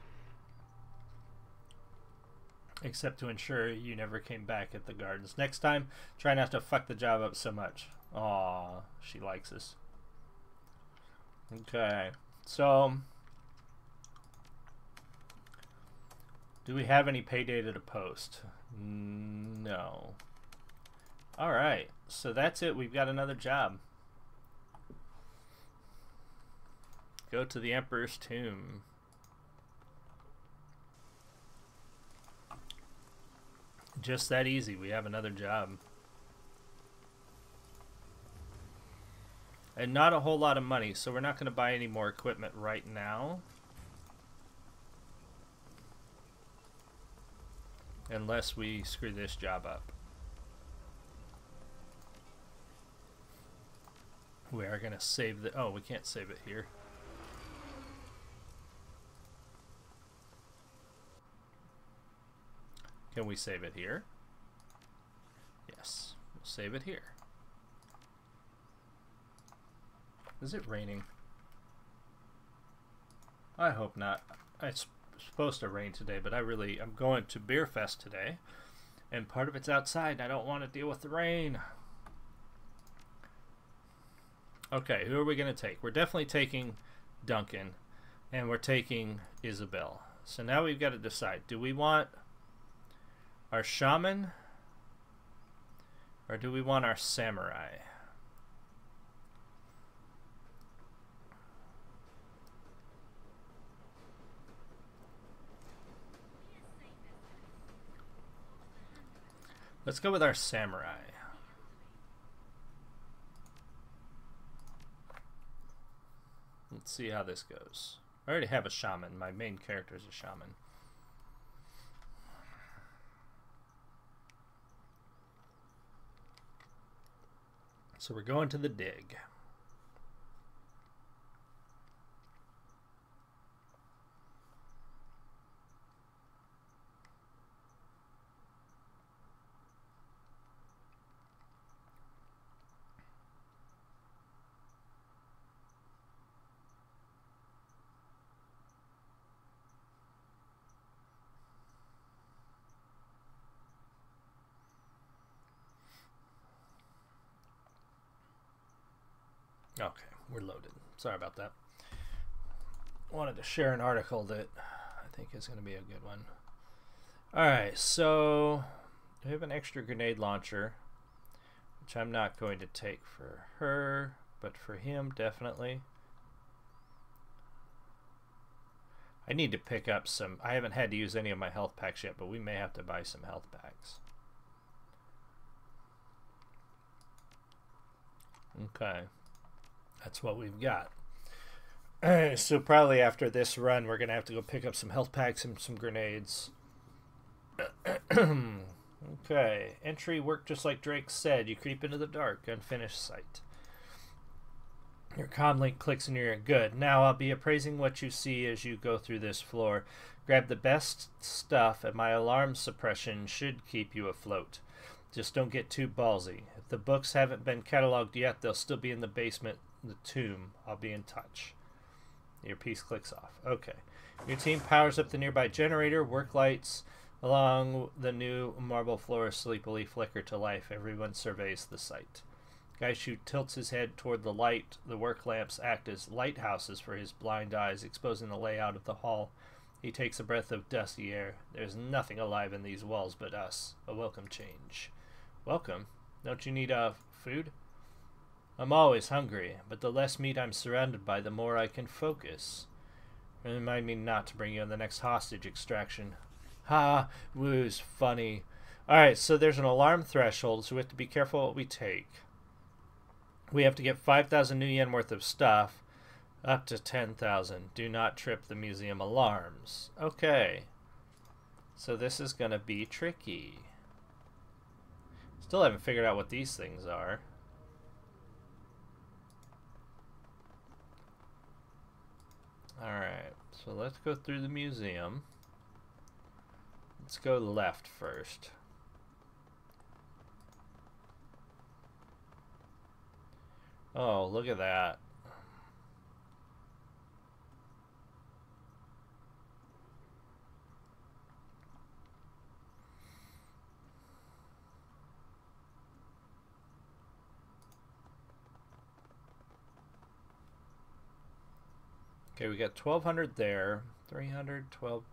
Except to ensure you never came back at the gardens. Next time, try not to fuck the job up so much. Aw, she likes us. Okay, so do we have any pay data to post? No. Alright, so that's it. We've got another job. Go to the Emperor's Tomb. Just that easy. We have another job. And not a whole lot of money, so we're not going to buy any more equipment right now. Unless we screw this job up. We are going to save the... Oh, we can't save it here. Can we save it here? Yes. We'll save it here. Is it raining? I hope not. It's supposed to rain today, but I'm going to Beer Fest today, and part of it's outside, and I don't want to deal with the rain. Okay, who are we going to take? We're definitely taking Duncan, and we're taking Isabel. So now we've got to decide. Do we want our shaman, or do we want our samurai? Let's go with our samurai. Let's see how this goes. I already have a shaman. My main character is a shaman. So we're going to the dig. Okay, we're loaded. Sorry about that. Wanted to share an article that I think is going to be a good one. Alright, so we have an extra grenade launcher, which I'm not going to take for her, but for him, definitely. I need to pick up some. I haven't had to use any of my health packs yet, but we may have to buy some health packs. Okay. That's what we've got. So probably after this run, we're going to have to go pick up some health packs and some grenades. Okay. Entry worked just like Drake said. You creep into the dark, unfinished site. Your comm link clicks in your ear. Good. Now I'll be appraising what you see as you go through this floor. Grab the best stuff, and my alarm suppression should keep you afloat. Just don't get too ballsy. If the books haven't been cataloged yet, they'll still be in the basement, the tomb. I'll be in touch. Your piece clicks off. Okay. Your team powers up the nearby generator. Work lights along the new marble floor sleepily flicker to life. Everyone surveys the site. Gaishu tilts his head toward the light. The work lamps act as lighthouses for his blind eyes, exposing the layout of the hall. He takes a breath of dusty air. There's nothing alive in these walls but us. A welcome change. Welcome? Don't you need, food? I'm always hungry, but the less meat I'm surrounded by, the more I can focus. Remind me not to bring you on the next hostage extraction. Ha! Woo's funny. Alright, so there's an alarm threshold, so we have to be careful what we take. We have to get 5,000 new yen worth of stuff, up to 10,000. Do not trip the museum alarms. Okay. So this is going to be tricky. Still haven't figured out what these things are. Alright, so let's go through the museum. Let's go left first. Oh, look at that. Okay, we got 1,200 there, 300, 12,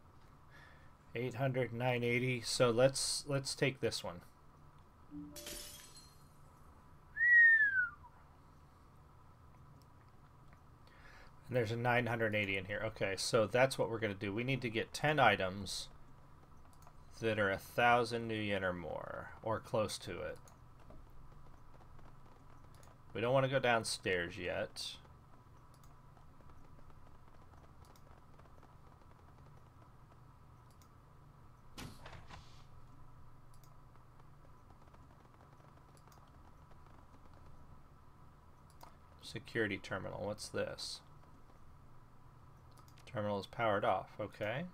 800, 980. So let's take this one. And there's a 980 in here. Okay, so that's what we're going to do. We need to get 10 items that are 1,000 new yen or more, or close to it. We don't want to go downstairs yet. Security terminal. What's this? Terminal is powered off. Okay.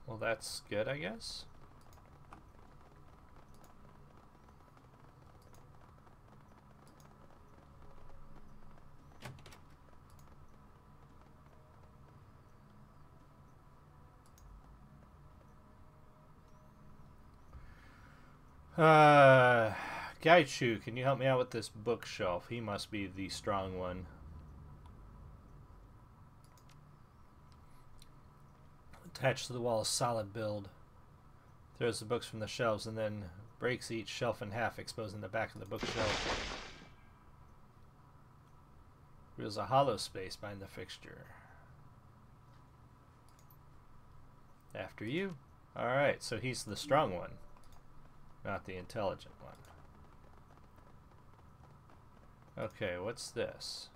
Well, that's good, I guess. Gaichu, can you help me out with this bookshelf? He must be the strong one. Attached to the wall, solid build. Throws the books from the shelves and then breaks each shelf in half, exposing the back of the bookshelf. Reveals a hollow space behind the fixture. After you. Alright, so he's the strong one, not the intelligent one. Okay, what's this?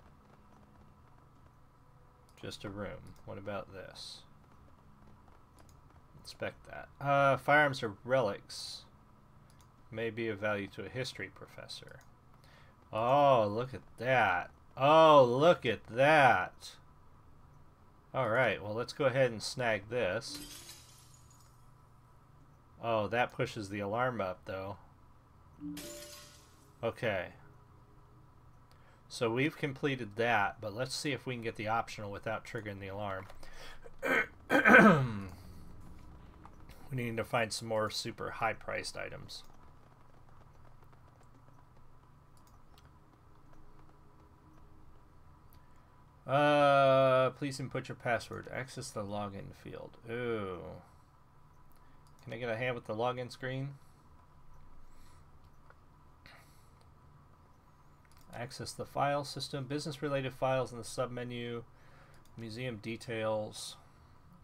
Just a room. What about this? Inspect that. Firearms are relics. May be of value to a history professor. Oh, look at that. Oh, look at that. Alright, well, let's go ahead and snag this. Oh, that pushes the alarm up, though. Okay. So we've completed that, but let's see if we can get the optional without triggering the alarm. We need to find some more super high-priced items. Please input your password. Access the login field. Ooh. Can I get a hand with the login screen? Access the file system. Business-related files in the submenu. Museum details.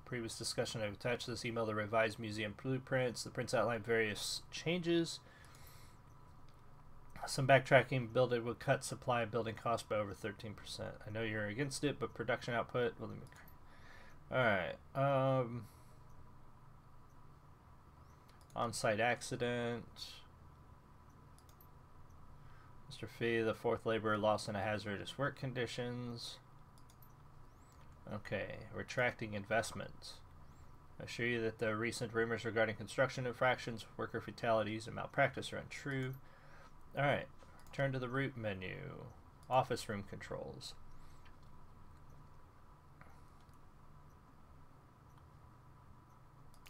Previous discussion. I've attached this email to revised museum blueprints. The prints outline various changes. Some backtracking. Build it would cut supply and building cost by over 13%. I know you're against it, but production output. Well, alright. On-site accident. Mr. Fee, the fourth laborer lost in a hazardous work conditions. Okay, retracting investments. I assure you that the recent rumors regarding construction infractions, worker fatalities, and malpractice are untrue. Alright, return to the root menu. Office room controls.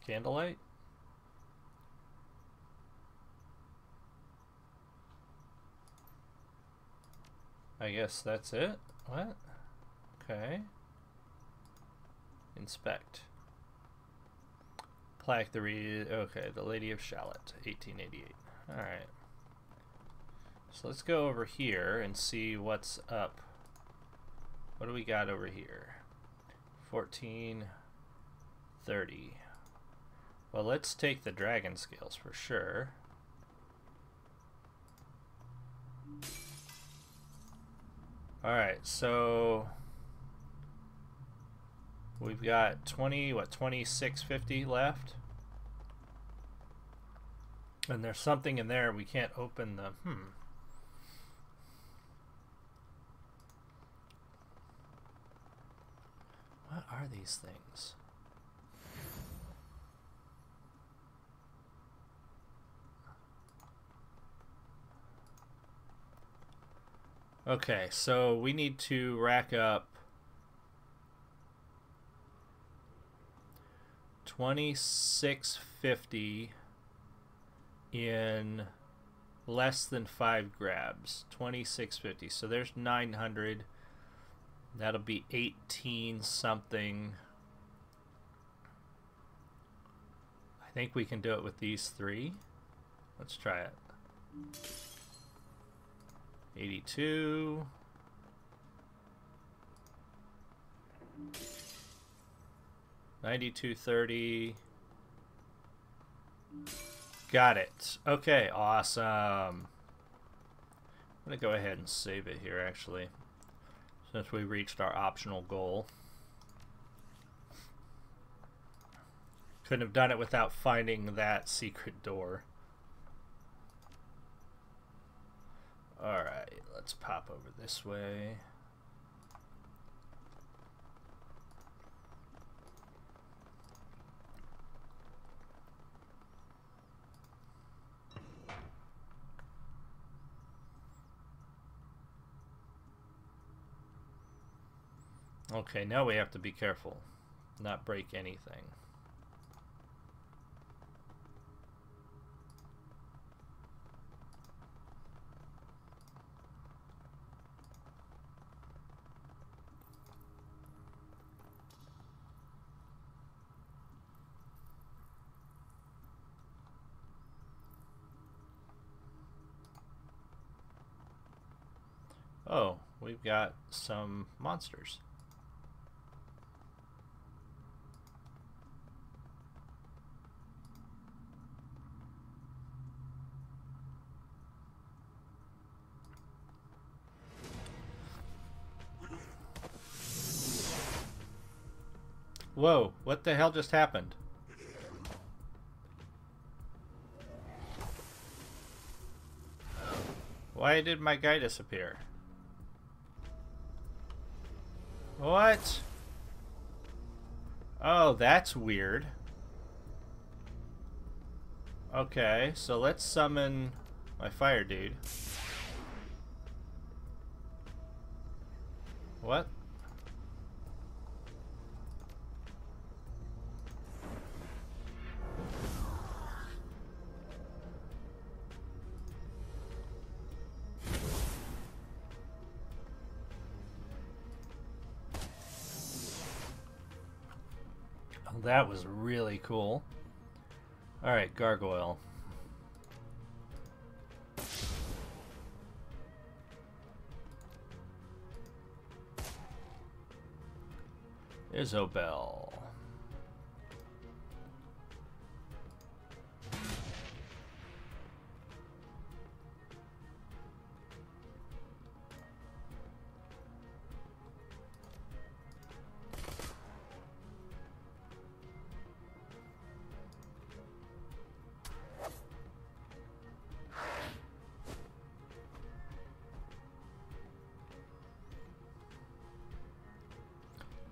Candlelight? I guess that's it. What? Okay. Inspect. Plaque okay, the Lady of Shalott, 1888. Alright. So let's go over here and see what's up. What do we got over here? 1430. Well, let's take the dragon scales for sure. Alright, so we've got 2650 left. And there's something in there we can't open the What are these things? Okay, so we need to rack up 2650 in less than 5 grabs. 2650. So there's 900. That'll be 18 something. I think we can do it with these 3. Let's try it. 82. $92.30. Got it. Okay, awesome. I'm gonna go ahead and save it here actually, since we reached our optional goal. Couldn't have done it without finding that secret door. Alright, let's pop over this way. Okay, now we have to be careful, not break anything. Oh, we've got some monsters. Whoa, what the hell just happened? Why did my guy disappear? What? Oh, that's weird. Okay, so let's summon my fire dude. What? Oh, that was really cool. Alright, gargoyle. Isobel.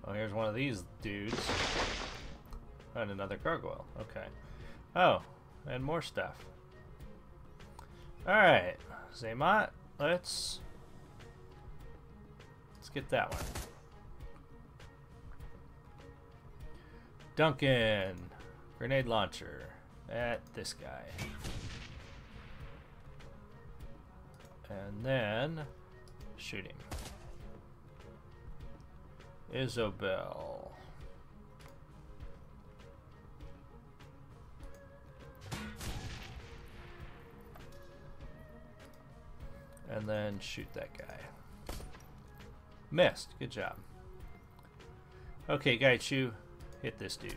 Oh, here's one of these dudes. And another gargoyle. Okay. Oh, and more stuff. Alright. Xamot, let's get that one. Duncan. Grenade launcher. At this guy. And then shoot him. Isobel. And then shoot that guy. Missed. Good job. Okay, Gaichu, hit this dude.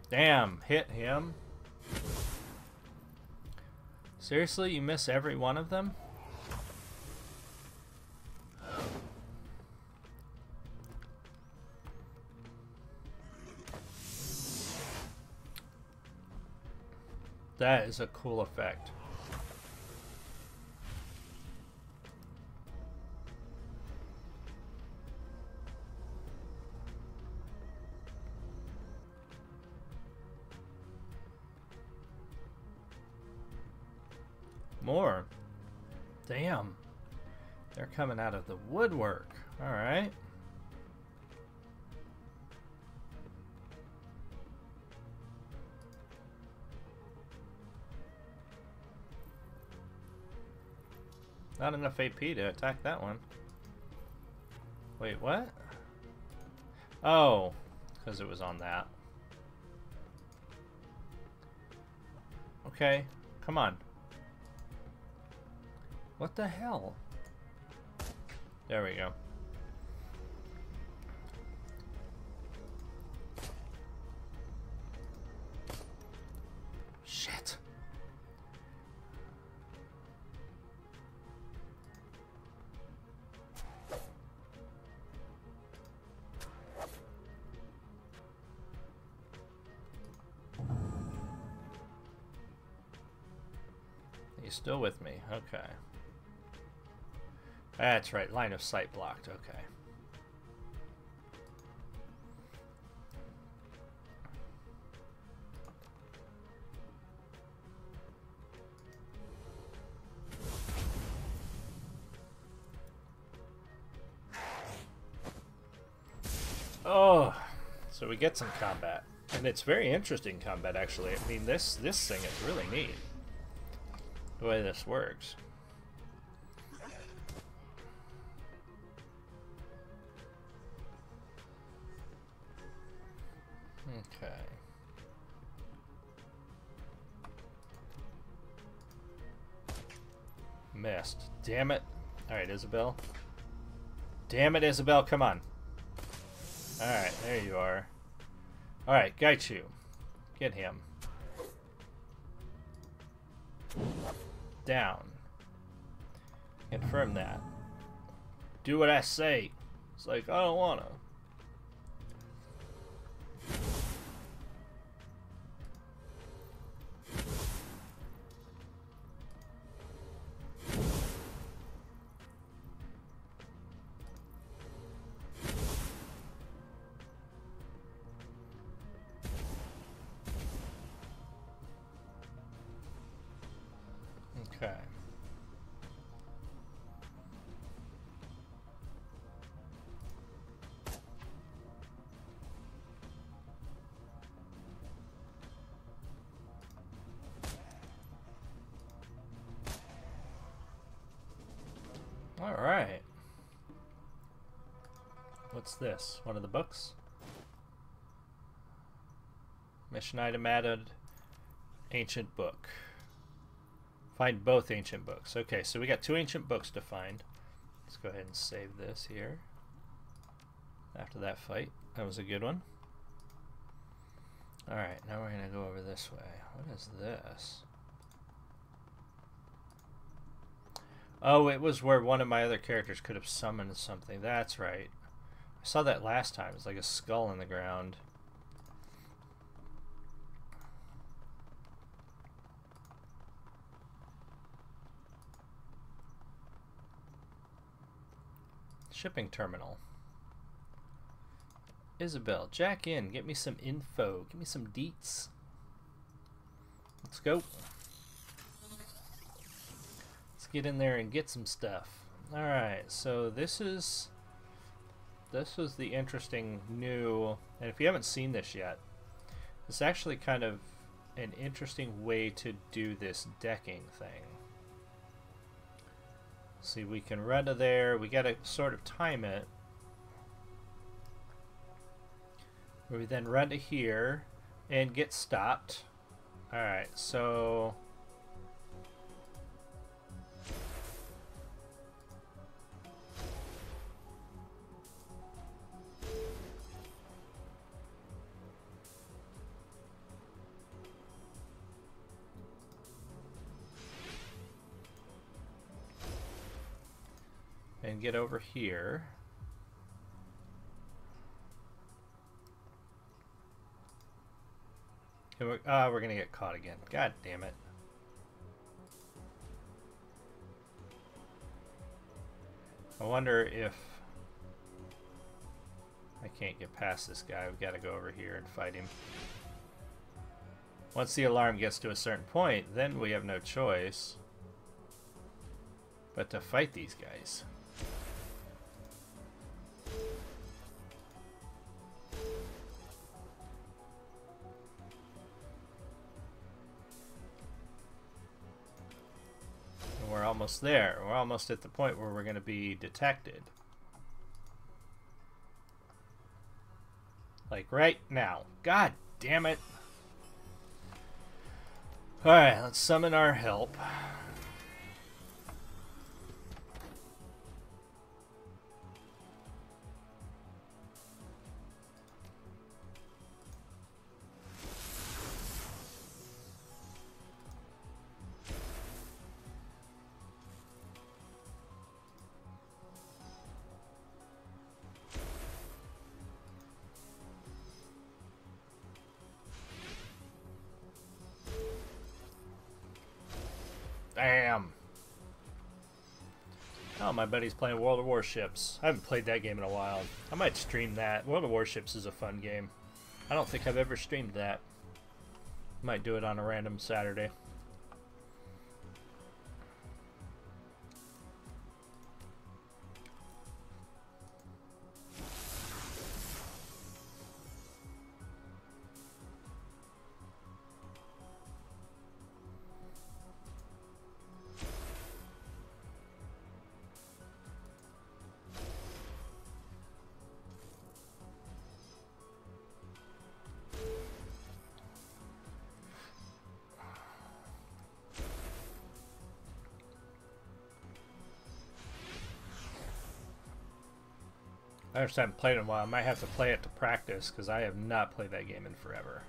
Damn, hit him. Seriously, you miss every one of them? That is a cool effect. More. Damn. They're coming out of the woodwork. Alright. Not enough AP to attack that one. Wait, what? Oh, because it was on that. Okay, come on. What the hell? There we go. Shit. He's still with me. Okay. That's right, line of sight blocked, okay. Oh, so we get some combat. And it's very interesting combat, actually. I mean, this thing is really neat. The way this works. Okay. Missed. Damn it. Alright, Isabel. Damn it, Isabel, come on. Alright, there you are. Alright, Gaichu. Get him. Down. Confirm that. Do what I say. It's like, I don't wanna. Okay. All right. What's this? One of the books? Mission item added. Ancient book. Find both ancient books. Okay, so we got 2 ancient books to find. Let's go ahead and save this here. After that fight. That was a good one. Alright, now we're going to go over this way. What is this? Oh, it was where one of my other characters could have summoned something. That's right. I saw that last time. It's like a skull in the ground. Shipping terminal. Isabel, jack in. Get me some info. Give me some deets. Let's go. Let's get in there and get some stuff. Alright, so this was the interesting new, and if you haven't seen this yet, it's actually kind of an interesting way to do this decking thing. See, we can run to there. We gotta sort of time it. We then run to here and get stopped. Alright, so and get over here. And we're gonna get caught again. God damn it. I wonder if I can't get past this guy. We've got to go over here and fight him. Once the alarm gets to a certain point, then we have no choice but to fight these guys. We're almost there. We're almost at the point where we're going to be detected. Like right now. God damn it. Alright, let's summon our help. Damn. Oh, my buddy's playing World of Warships. I haven't played that game in a while. I might stream that. World of Warships is a fun game. I don't think I've ever streamed that. Might do it on a random Saturday. I just haven't played it in a while. I might have to play it to practice because I have not played that game in forever.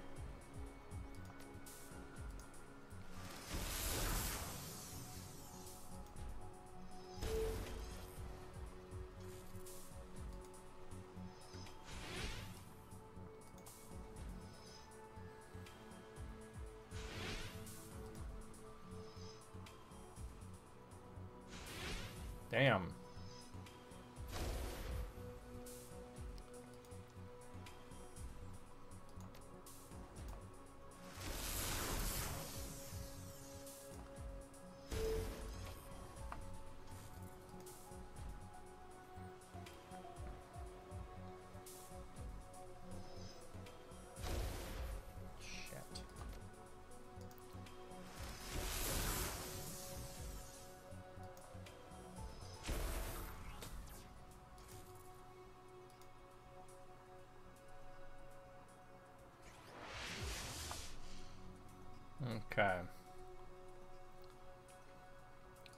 Damn. Okay.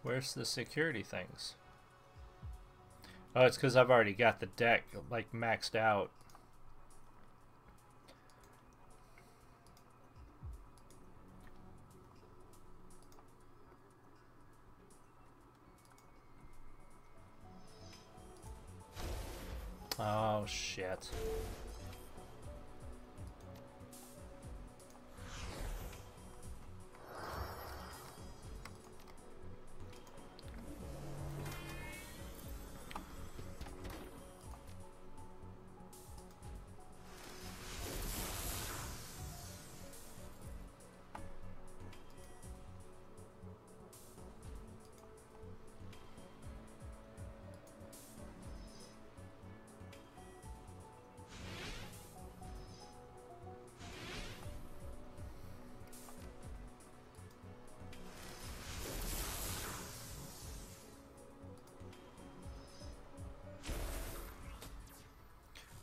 Where's the security things? Oh, it's because I've already got the deck, like, maxed out. Oh, shit.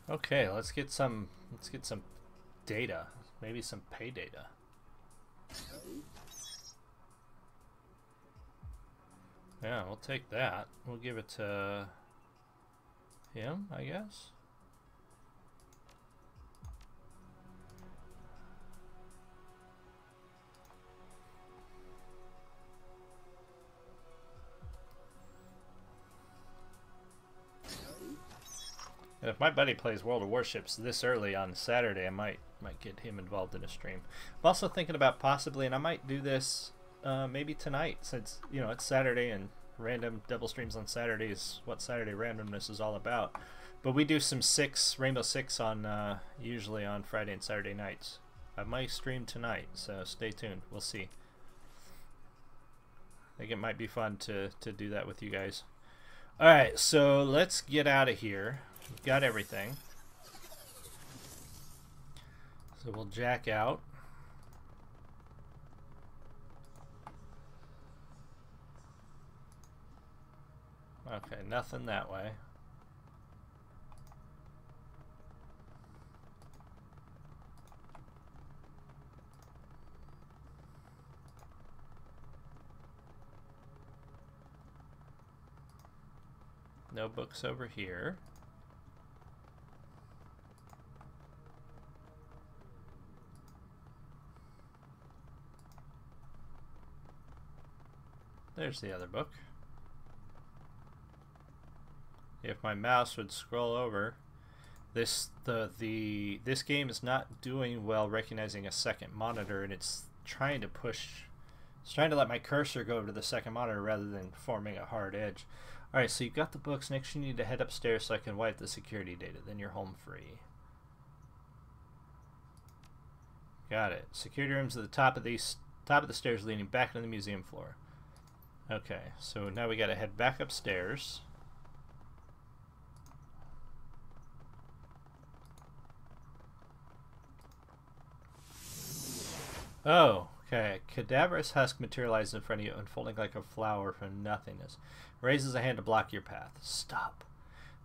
Okay, let's get some data. Maybe some pay data. Yeah, we'll take that. We'll give it to him, I guess. And if my buddy plays World of Warships this early on Saturday, I might get him involved in a stream. I'm also thinking about possibly, and I might do this maybe tonight, since it's Saturday and random double streams on Saturday is what Saturday Randomness is all about. But we do some Rainbow Six on usually on Friday and Saturday nights. I might stream tonight, so stay tuned. We'll see. I think it might be fun to do that with you guys. All right, so let's get out of here. We've got everything. So we'll jack out. Okay, nothing that way. No books over here. There's the other book. If my mouse would scroll over, this game is not doing well recognizing a second monitor, and it's trying to let my cursor go to the second monitor rather than forming a hard edge. Alright, so you've got the books. Next you need to head upstairs so I can wipe the security data. Then you're home free. Got it. Security rooms at the top of the stairs leading back to the museum floor. Okay, so now we gotta head back upstairs. Oh, okay. Cadaverous husk materializes in front of you, unfolding like a flower from nothingness. Raises a hand to block your path. Stop.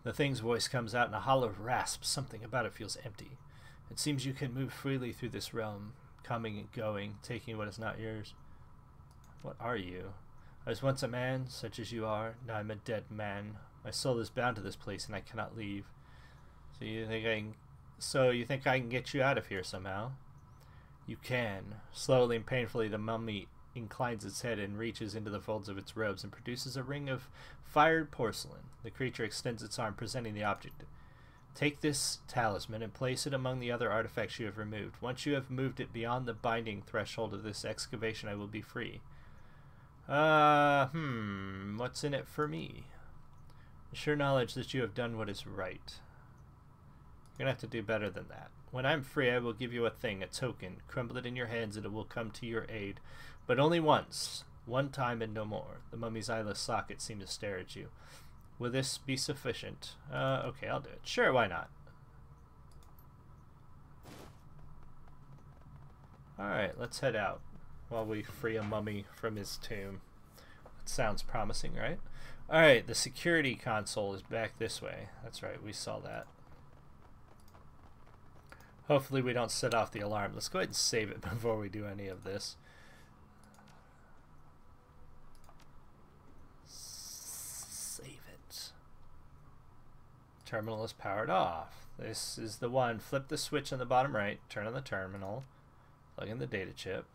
The thing's voice comes out in a hollow rasp. Something about it feels empty. It seems you can move freely through this realm, coming and going, taking what is not yours. What are you? I was once a man, such as you are. Now I'm a dead man. My soul is bound to this place, and I cannot leave. So you think I can get you out of here somehow? You can. Slowly and painfully, the mummy inclines its head and reaches into the folds of its robes and produces a ring of fired porcelain. The creature extends its arm, presenting the object. Take this talisman and place it among the other artifacts you have removed. Once you have moved it beyond the binding threshold of this excavation, I will be free. What's in it for me? Sure knowledge that you have done what is right. You're gonna have to do better than that. When I'm free, I will give you a thing, a token. Crumble it in your hands and it will come to your aid. But only once. One time and no more. The mummy's eyeless socket seemed to stare at you. Will this be sufficient? Okay, I'll do it. Sure, why not? Alright, let's head out while we free a mummy from his tomb. That sounds promising, right? Alright, the security console is back this way. That's right, we saw that. Hopefully we don't set off the alarm. Let's go ahead and save it before we do any of this. Save it. Terminal is powered off. This is the one. Flip the switch on the bottom right, turn on the terminal, plug in the data chip,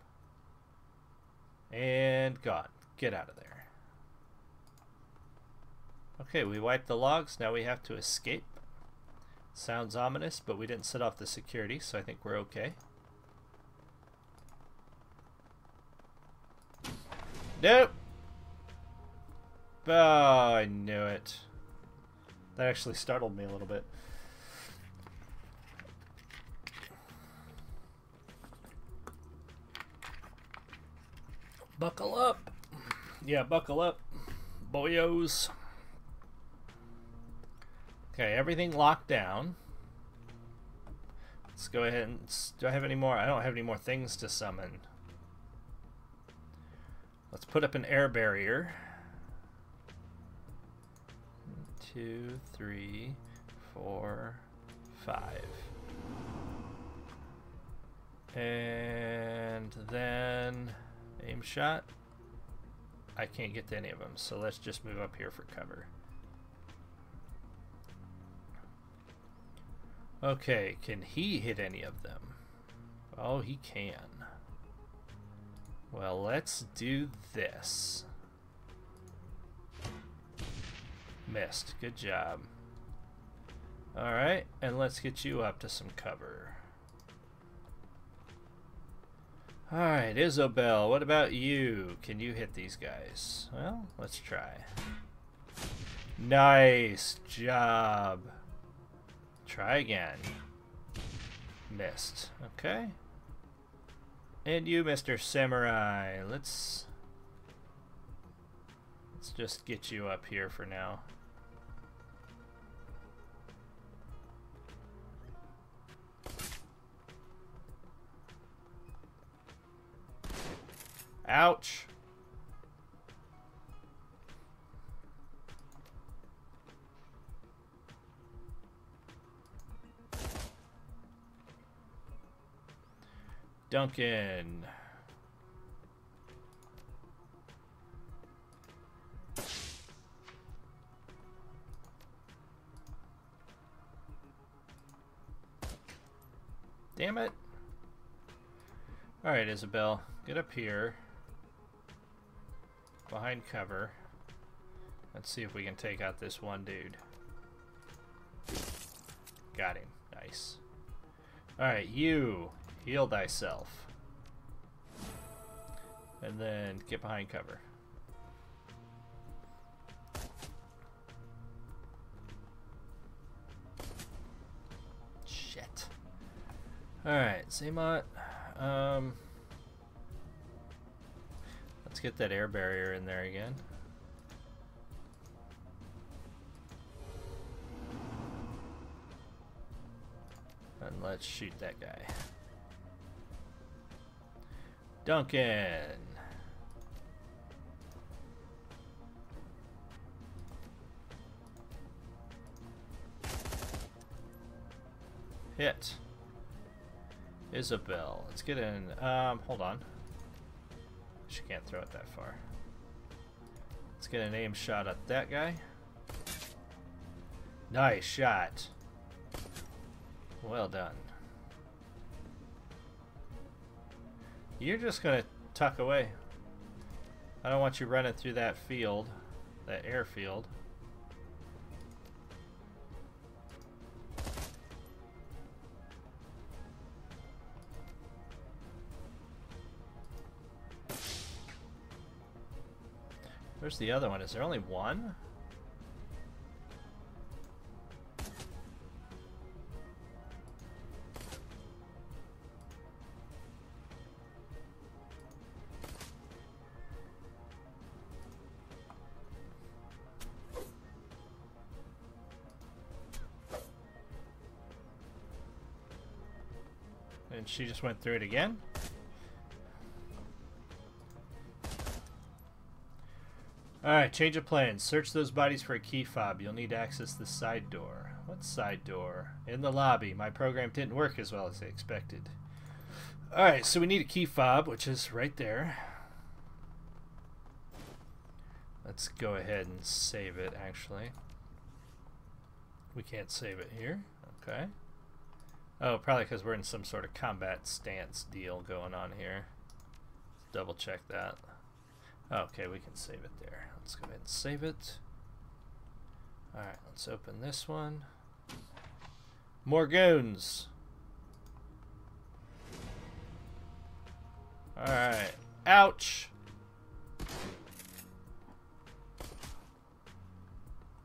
and gone. Get out of there. Okay, we wiped the logs. Now we have to escape. Sounds ominous, but we didn't set off the security, so I think we're okay. Nope! Oh, I knew it. That actually startled me a little bit. Buckle up! Yeah, buckle up, boyos. Okay, everything locked down. Let's go ahead and... Do I have any more? I don't have any more things to summon. Let's put up an air barrier. 2, 3, 4, 5. And then... aim shot. I can't get to any of them, so let's just move up here for cover. Okay, can he hit any of them? Oh, he can. Well, let's do this. Missed. Good job. Alright, and let's get you up to some cover. Alright, Isobel, what about you? Can you hit these guys? Well, let's try. Nice job. Try again. Missed. Okay. And you, Mr. Samurai. Let's just get you up here for now. Ouch. Duncan. Damn it. Alright, Isabel. Get up here. Behind cover. Let's see if we can take out this one dude. Got him. Nice. Alright, you. Heal thyself. And then get behind cover. Shit. Alright, Xamot. Let's get that air barrier in there again. And let's shoot that guy. Duncan. Hit. Isabel. Let's get in. Hold on. She can't throw it that far. Let's get an aim shot at that guy. Nice shot. Well done. You're just gonna tuck away. I don't want you running through that field, that airfield. Where's the other one? Is there only one? And she just went through it again. Alright, change of plans. Search those bodies for a key fob. You'll need to access the side door. What side door? In the lobby. My program didn't work as well as I expected. Alright, so we need a key fob, which is right there. Let's go ahead and save it, actually. We can't save it here. Okay. Oh, probably because we're in some sort of combat stance deal going on here. Double check that. Okay, we can save it there. Let's go ahead and save it. Alright, let's open this one. More goons! Alright. Ouch!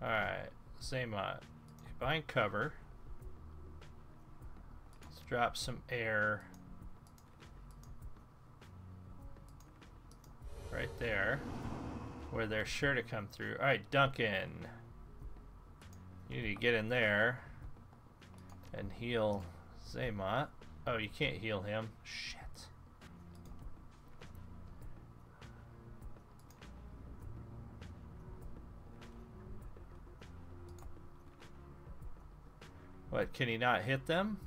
Alright. Xamot. Combine cover. Let's drop some air. Right there. Where they're sure to come through. Alright, Duncan. You need to get in there. And heal Xamot. Oh, you can't heal him. Shit. What, can he not hit them?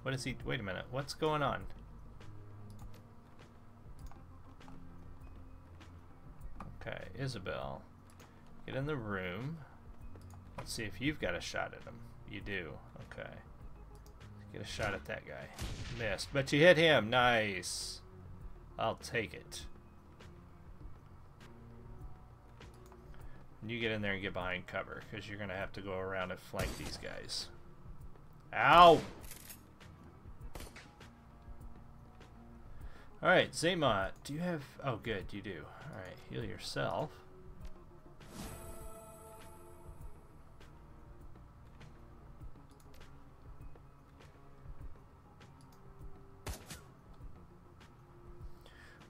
What is he? Wait a minute. What's going on? Okay, Isabel. Get in the room. Let's see if you've got a shot at him. You do. Okay. Get a shot at that guy. Missed. But you hit him. Nice. I'll take it. You get in there and get behind cover, because you're going to have to go around and flank these guys. Ow! Alright, Xamot, do you have... Oh, good, you do. Alright, heal yourself.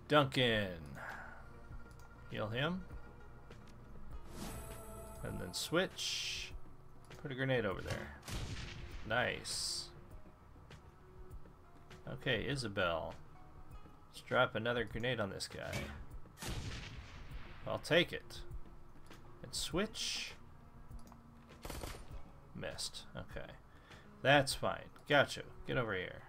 Duncan. Heal him. And then switch. Put a grenade over there. Nice. Okay, Isabel. Let's drop another grenade on this guy. I'll take it. And switch. Missed. Okay. That's fine. Gotcha. Get over here.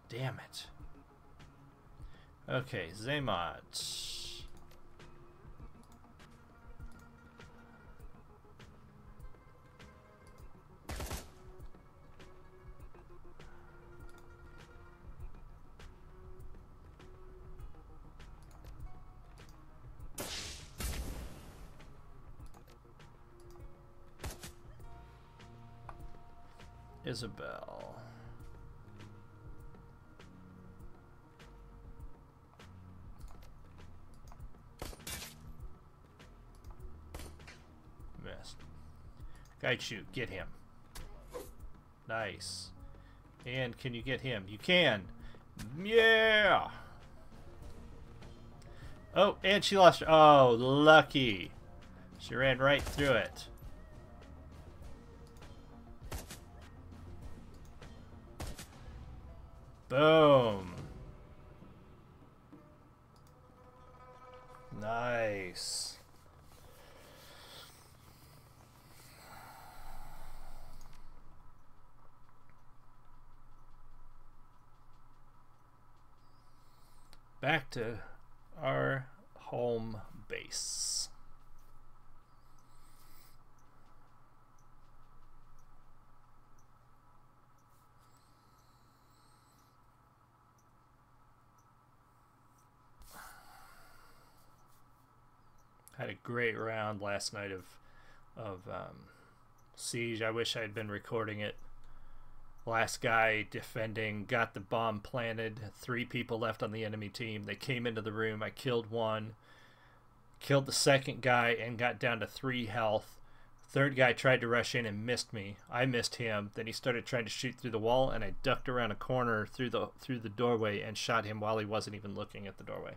Damn it. Okay, Xamot. Isabel. Missed. Guide shoot. Get him. Nice. And can you get him? You can. Yeah. Oh, and she lost. Oh, lucky. She ran right through it. Boom. Nice. Back to our home base. Had a great round last night of Siege. I wish I had been recording it. Last guy defending, got the bomb planted. 3 people left on the enemy team. They came into the room. I killed one. Killed the second guy and got down to 3 health. Third guy tried to rush in and missed me. I missed him. Then he started trying to shoot through the wall, and I ducked around a corner through the doorway and shot him while he wasn't even looking at the doorway.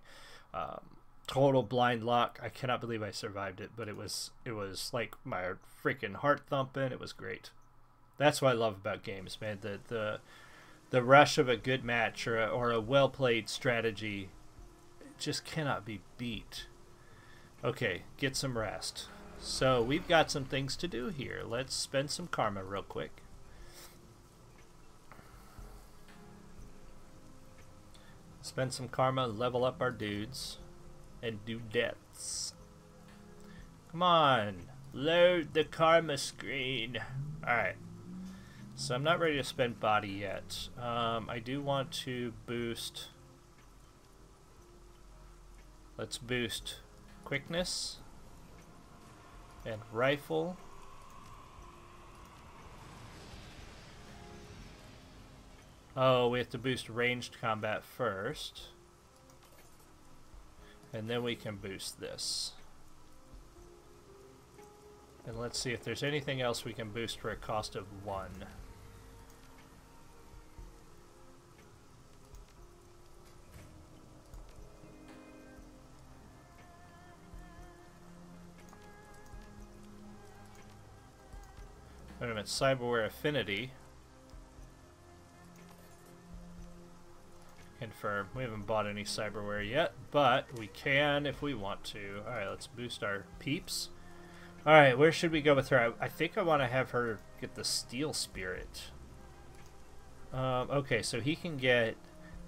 total blind luck. I cannot believe I survived it, but it was like my freaking heart thumping. It was great. That's what I love about games, man. The rush of a good match or a well played strategy just cannot be beat. Okay, get some rest. So we've got some things to do here. Let's spend some karma real quick. Spend some karma, level up our dudes, and do deaths. Come on, load the karma screen. Alright, so I'm not ready to spend body yet. I do want to boost. Let's boost quickness and rifle. Oh, we have to boost ranged combat first. And then we can boost this. And let's see if there's anything else we can boost for a cost of 1. Wait a minute, cyberware affinity. Confirm. We haven't bought any cyberware yet, but we can if we want to. Alright, let's boost our peeps. Alright, where should we go with her? I think I want to have her get the steel spirit. Okay, so he can get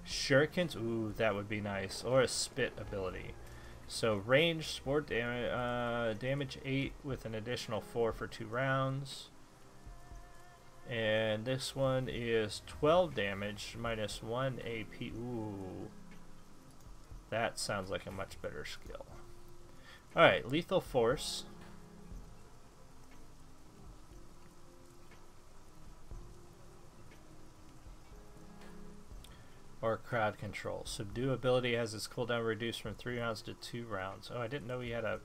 shurikens. Ooh, that would be nice. Or a spit ability. So range, sport damage 8 with an additional 4 for 2 rounds. And this one is 12 damage minus 1 AP. Ooh. That sounds like a much better skill. Alright, lethal force. Or crowd control. Subdue ability has its cooldown reduced from 3 rounds to 2 rounds. Oh, I didn't know he had a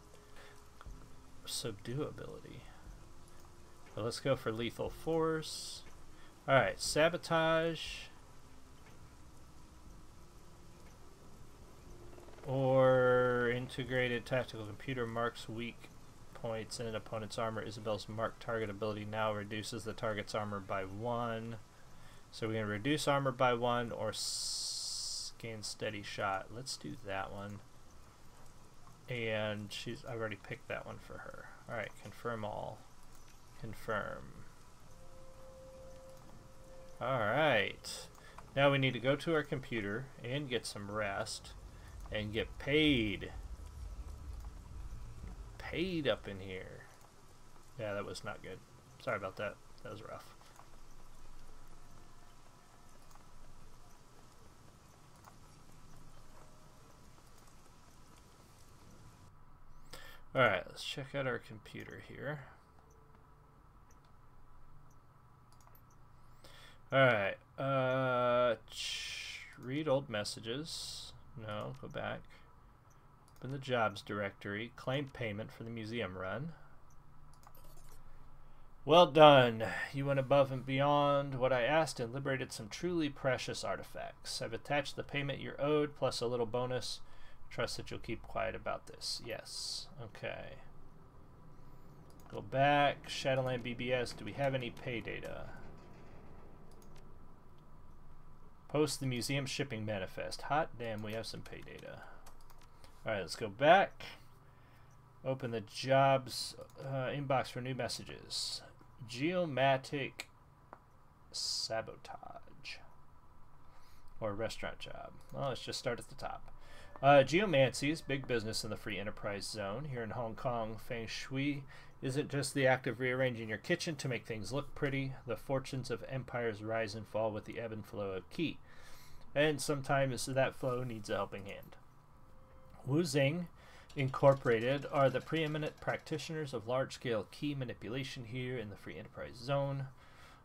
subdue ability. Well, let's go for lethal force. Alright, sabotage. Or integrated tactical computer marks weak points in an opponent's armor. Isabel's mark target ability now reduces the target's armor by 1. So we're going to reduce armor by 1 or gain steady shot. Let's do that one. And I've already picked that one for her. Alright, confirm all. Confirm. Alright. Now we need to go to our computer and get some rest and get paid. Paid up in here. Yeah, that was not good. Sorry about that. That was rough. Alright, let's check out our computer here. Alright, read old messages. No, go back. Open the jobs directory. Claim payment for the museum run. Well done. You went above and beyond what I asked and liberated some truly precious artifacts. I've attached the payment you're owed plus a little bonus. Trust that you'll keep quiet about this. Yes. Okay. Go back. Shadowland BBS. Do we have any pay data? Post the museum shipping manifest. Hot damn, we have some pay data. Alright, let's go back. Open the jobs inbox for new messages. Geomatic sabotage. Or restaurant job. Well, let's just start at the top. Geomancy is big business in the free enterprise zone. Here in Hong Kong, Feng Shui isn't just the act of rearranging your kitchen to make things look pretty. The fortunes of empires rise and fall with the ebb and flow of qi. And sometimes that flow needs a helping hand. Wuzing Incorporated are the preeminent practitioners of large-scale qi manipulation here in the free enterprise zone.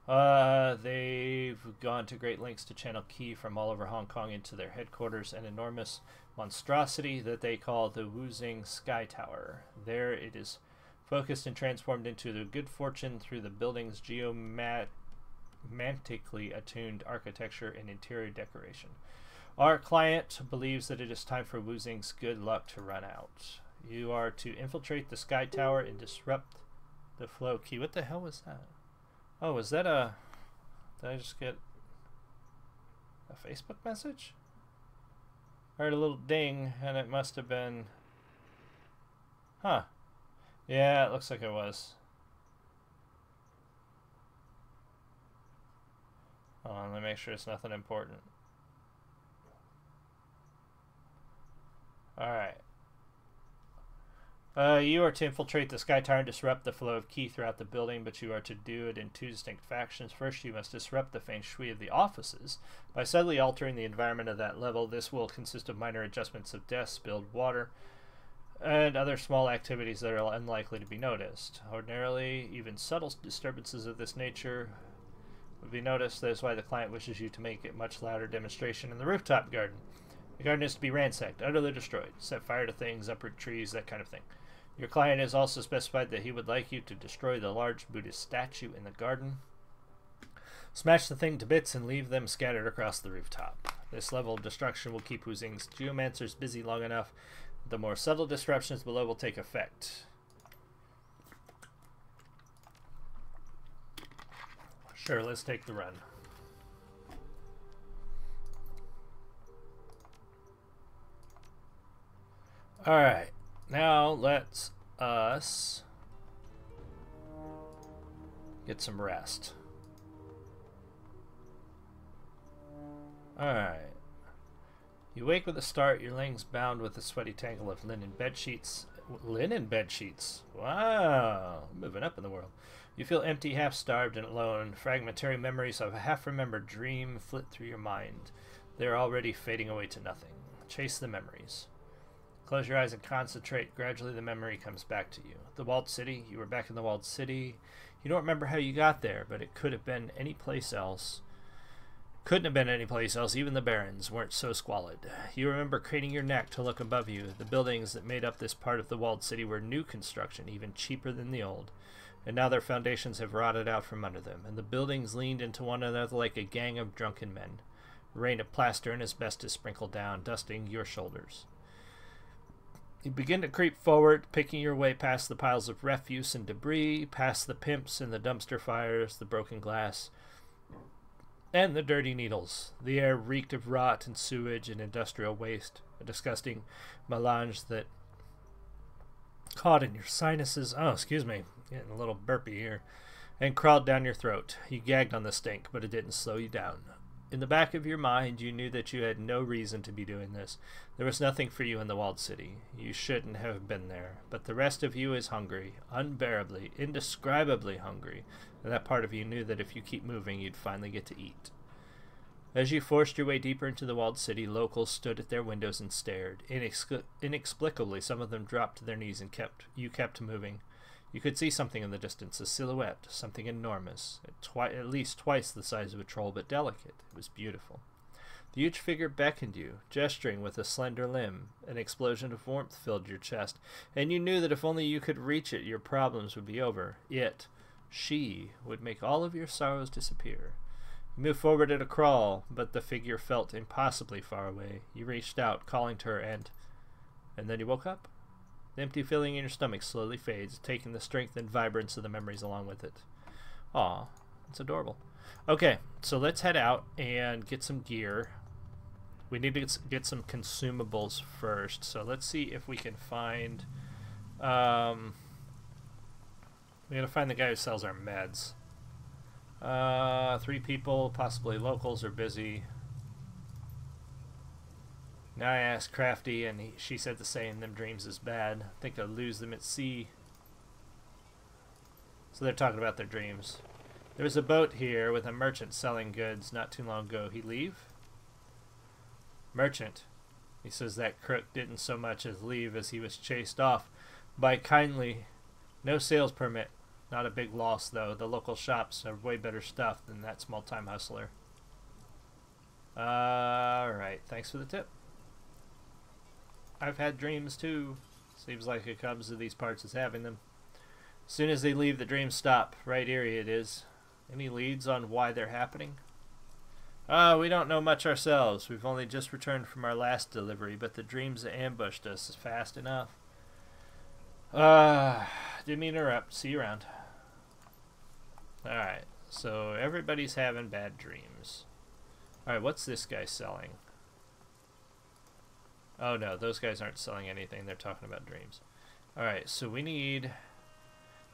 They've gone to great lengths to channel qi from all over Hong Kong into their headquarters, an enormous monstrosity that they call the Wuzing Sky Tower. There it is focused and transformed into the good fortune through the building's geomantically attuned architecture and interior decoration. Our client believes that it is time for Woozing's good luck to run out. You are to infiltrate the Sky Tower and disrupt the flow key. What the hell was that? Oh, was that a... Did I just get a Facebook message? I heard a little ding, and it must have been... Huh. Yeah, it looks like it was. Hold on, let me make sure it's nothing important. Alright. You are to infiltrate the Sky Tower and disrupt the flow of ki throughout the building, but you are to do it in two distinct factions. First, you must disrupt the feng shui of the offices by subtly altering the environment of that level. This will consist of minor adjustments of desks, spilled water, and other small activities that are unlikely to be noticed. Ordinarily, even subtle disturbances of this nature would be noticed. That is why the client wishes you to make a much louder demonstration in the rooftop garden. The garden is to be ransacked, utterly destroyed, set fire to things, uproot trees, that kind of thing. Your client has also specified that he would like you to destroy the large Buddhist statue in the garden. Smash the thing to bits and leave them scattered across the rooftop. This level of destruction will keep Woozing's geomancers busy long enough. The more subtle disruptions below will take effect. Sure, let's take the run. Alright, now let's us get some rest. Alright. You wake with a start, your legs bound with a sweaty tangle of linen bed sheets. Linen bed sheets? Wow, moving up in the world. You feel empty, half-starved, and alone. Fragmentary memories of a half-remembered dream flit through your mind. They are already fading away to nothing. Chase the memories. Close your eyes and concentrate. Gradually the memory comes back to you. The walled city. You were back in the walled city. You don't remember how you got there, but it could have been any place else. Couldn't have been any place else. Even the barons weren't so squalid. You remember craning your neck to look above you. The buildings that made up this part of the walled city were new construction, even cheaper than the old. And now their foundations have rotted out from under them, and the buildings leaned into one another like a gang of drunken men. A rain of plaster and asbestos sprinkled down, dusting your shoulders. You begin to creep forward, picking your way past the piles of refuse and debris, past the pimps and the dumpster fires, the broken glass, and the dirty needles. The air reeked of rot and sewage and industrial waste, a disgusting melange that caught in your sinuses. Oh, excuse me, getting a little burpy here, and crawled down your throat. You gagged on the stink, but it didn't slow you down. In the back of your mind, you knew that you had no reason to be doing this. There was nothing for you in the walled city. You shouldn't have been there. But the rest of you is hungry, unbearably, indescribably hungry. And that part of you knew that if you keep moving, you'd finally get to eat. As you forced your way deeper into the walled city, locals stood at their windows and stared. Inexplicably, some of them dropped to their knees and you kept moving. You could see something in the distance, a silhouette, something enormous, at least twice the size of a troll, but delicate. It was beautiful. The huge figure beckoned you, gesturing with a slender limb. An explosion of warmth filled your chest, and you knew that if only you could reach it, your problems would be over. She, would make all of your sorrows disappear. You moved forward at a crawl, but the figure felt impossibly far away. You reached out, calling to her, and then you woke up. The empty feeling in your stomach slowly fades, taking the strength and vibrance of the memories along with it. Aw, it's adorable. Okay, so let's head out and get some gear. We need to get some consumables first, so let's see if we can find... we gotta find the guy who sells our meds. 3 people, possibly locals, are busy. Now I asked Crafty, and she said the same. Them dreams is bad. I think I'll lose them at sea. So they're talking about their dreams. There was a boat here with a merchant selling goods not too long ago. He leave? Merchant. He says that crook didn't so much as leave as he was chased off by kindly. No sales permit. Not a big loss, though. The local shops have way better stuff than that small-time hustler. Alright, thanks for the tip. I've had dreams too. Seems like it comes to these parts as having them. As soon as they leave, the dreams stop. Right eerie it is. Any leads on why they're happening? We don't know much ourselves. We've only just returned from our last delivery, but the dreams that ambushed us is fast enough. Didn't mean to interrupt. See you around. Alright, so everybody's having bad dreams. Alright, what's this guy selling? Oh no, those guys aren't selling anything. They're talking about dreams. Alright, so we need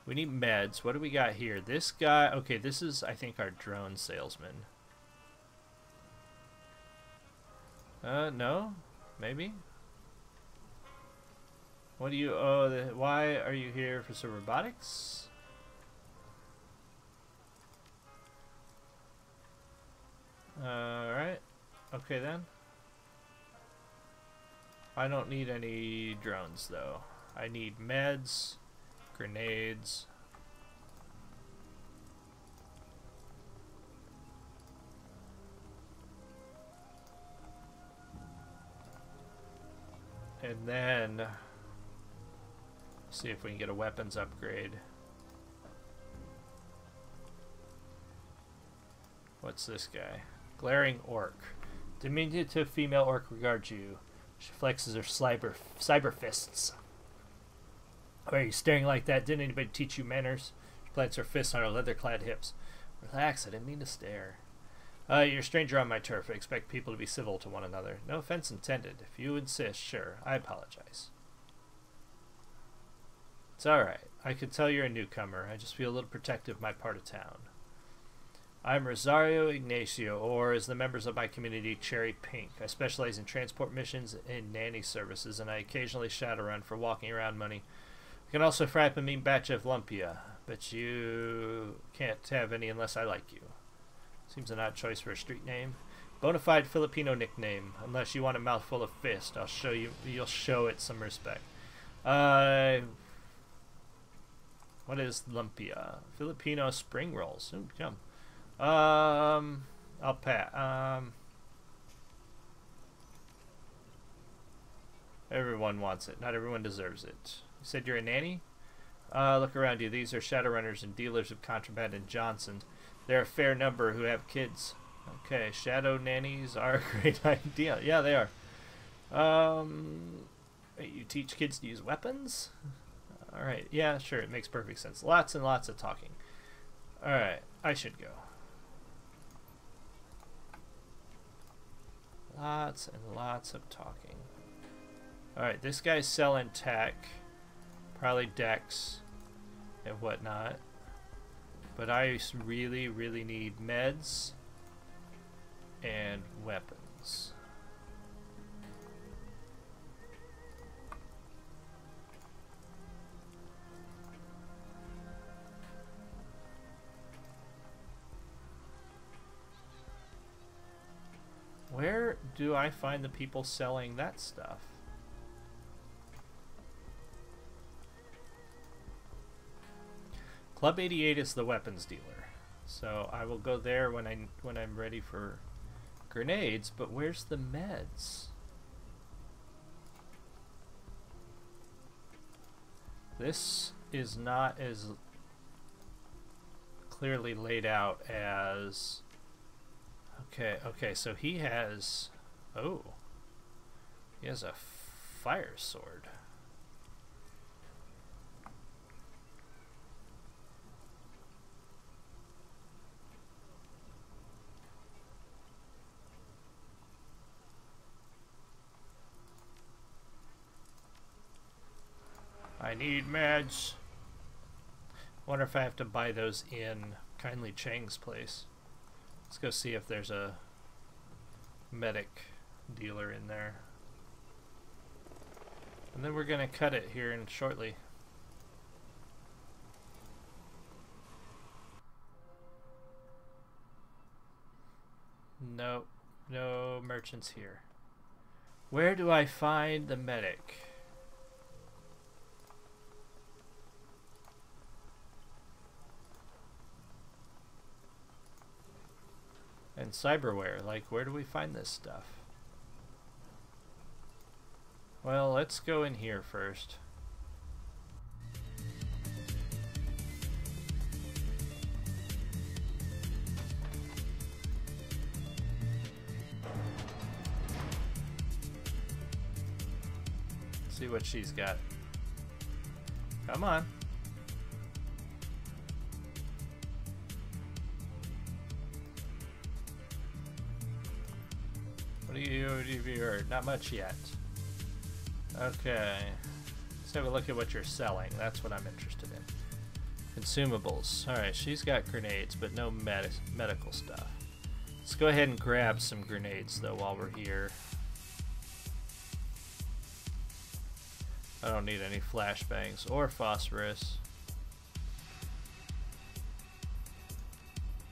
meds. What do we got here? This guy, okay, this is, I think, our drone salesman. No? Maybe? What do you, why are you here for some robotics? Alright. Okay then. I don't need any drones though. I need meds, grenades. And then see if we can get a weapons upgrade. What's this guy? Glaring orc. Diminutive female orc regards you. She flexes her cyber fists. Why are you staring like that? Didn't anybody teach you manners? She plants her fists on her leather-clad hips. Relax, I didn't mean to stare. You're a stranger on my turf. I expect people to be civil to one another. No offense intended. If you insist, sure. I apologize. It's alright. I could tell you're a newcomer. I just feel a little protective of my part of town. I'm Rosario Ignacio, or as the members of my community, Cherry Pink. I specialize in transport missions and nanny services, and I occasionally Shadowrun for walking around money. I can also fry up a mean batch of lumpia, but you can't have any unless I like you. Seems an odd choice for a street name. Bonafide Filipino nickname. Unless you want a mouthful of fist, I'll show you. You'll show it some respect. What is lumpia? Filipino spring rolls. Ooh, yum. I'll pat. Everyone wants it. Not everyone deserves it. You said you're a nanny? Look around you. These are Shadowrunners and dealers of contraband in Johnson. There are a fair number who have kids. Okay, shadow nannies are a great idea. Yeah, they are. You teach kids to use weapons? Alright, yeah, sure, it makes perfect sense. Lots and lots of talking. Alright, I should go. Lots and lots of talking. Alright, this guy's selling tech. Probably decks and whatnot. But I really, really need meds and weapons. Where do I find the people selling that stuff? Club 88 is the weapons dealer, so I will go there when I'm ready for grenades. But where's the meds? This is not as clearly laid out as. Okay, so he has. Oh, he has a fire sword. I need meds. Wonder if I have to buy those in Kindly Chang's place. Let's go see if there's a medic dealer in there. And then we're gonna cut it here in shortly. Nope, no merchants here. Where do I find the medic? And cyberware, like, where do we find this stuff? Well, let's go in here first. See what she's got. Come on. What have you heard? Not much yet. Okay. Let's have a look at what you're selling. That's what I'm interested in. Consumables. Alright, she's got grenades, but no medical stuff. Let's go ahead and grab some grenades, though, while we're here. I don't need any flashbangs or phosphorus.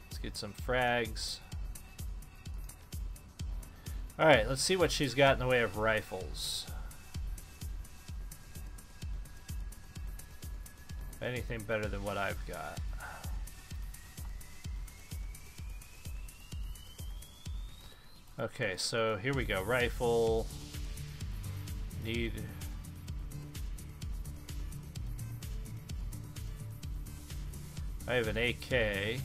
Let's get some frags. Alright, let's see what she's got in the way of rifles. Anything better than what I've got. Okay, so here we go. Rifle. Need... I have an AK.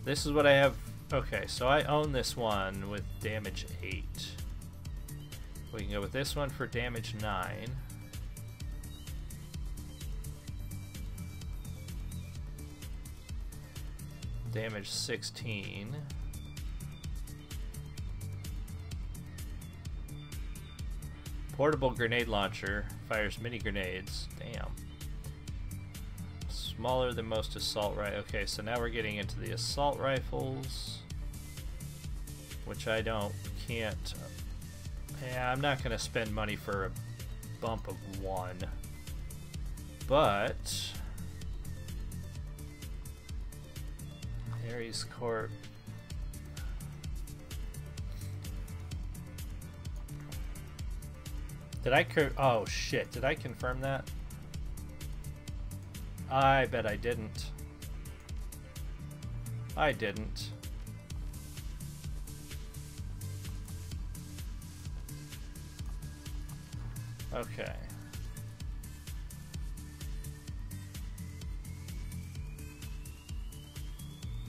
This is what I have. Okay, so I own this one with damage 8. We can go with this one for damage 9. Damage 16. Portable grenade launcher. Fires mini grenades. Damn. Smaller than most assault rifles. Okay, so now we're getting into the assault rifles. Which I can't. Yeah, I'm not going to spend money for a bump of 1. But... Ares Corp. Did I oh shit, did I confirm that? I bet I didn't. I didn't. Okay.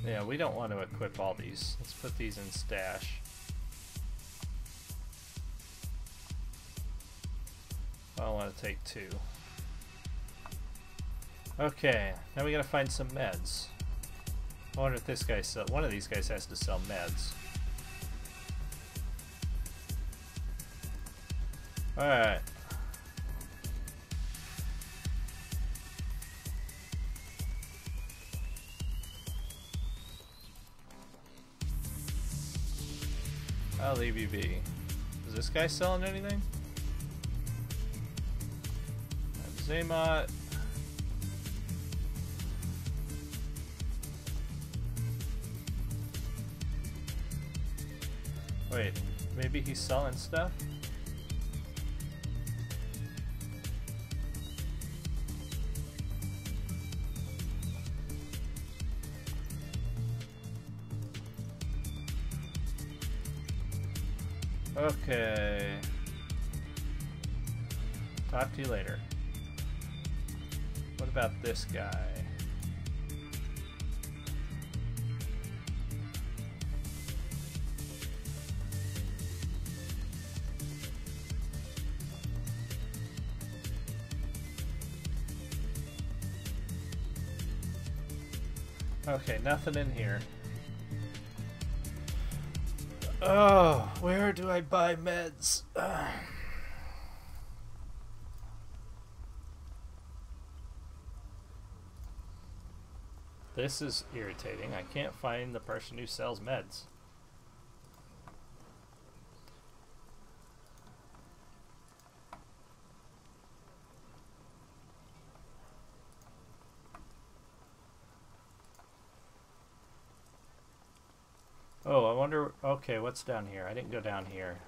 Yeah, we don't want to equip all these. Let's put these in stash. I don't want to take 2. Okay, now we gotta find some meds. I wonder if this guy one of these guys has to sell meds. Alright. I'll leave you be. Is this guy selling anything? XamotDB. Wait, maybe he's selling stuff? Okay. Talk to you later. What about this guy? Okay, nothing in here. Oh, where do I buy meds? This is irritating. I can't find the person who sells meds. Oh, I wonder... Okay, what's down here? I didn't go down here.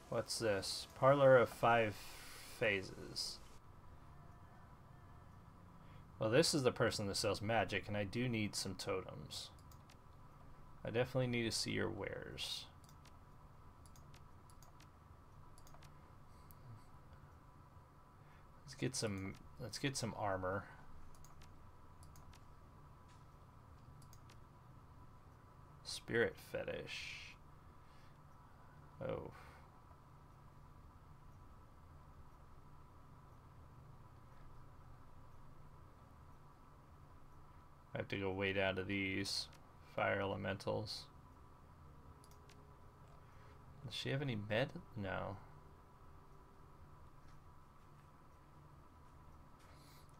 What's this? Parlor of 5 phases. Well, this is the person that sells magic, and I do need some totems. I definitely need to see your wares. Let's get some armor. Spirit fetish. Oh. I have to go way down to these fire elementals. Does she have any med? No.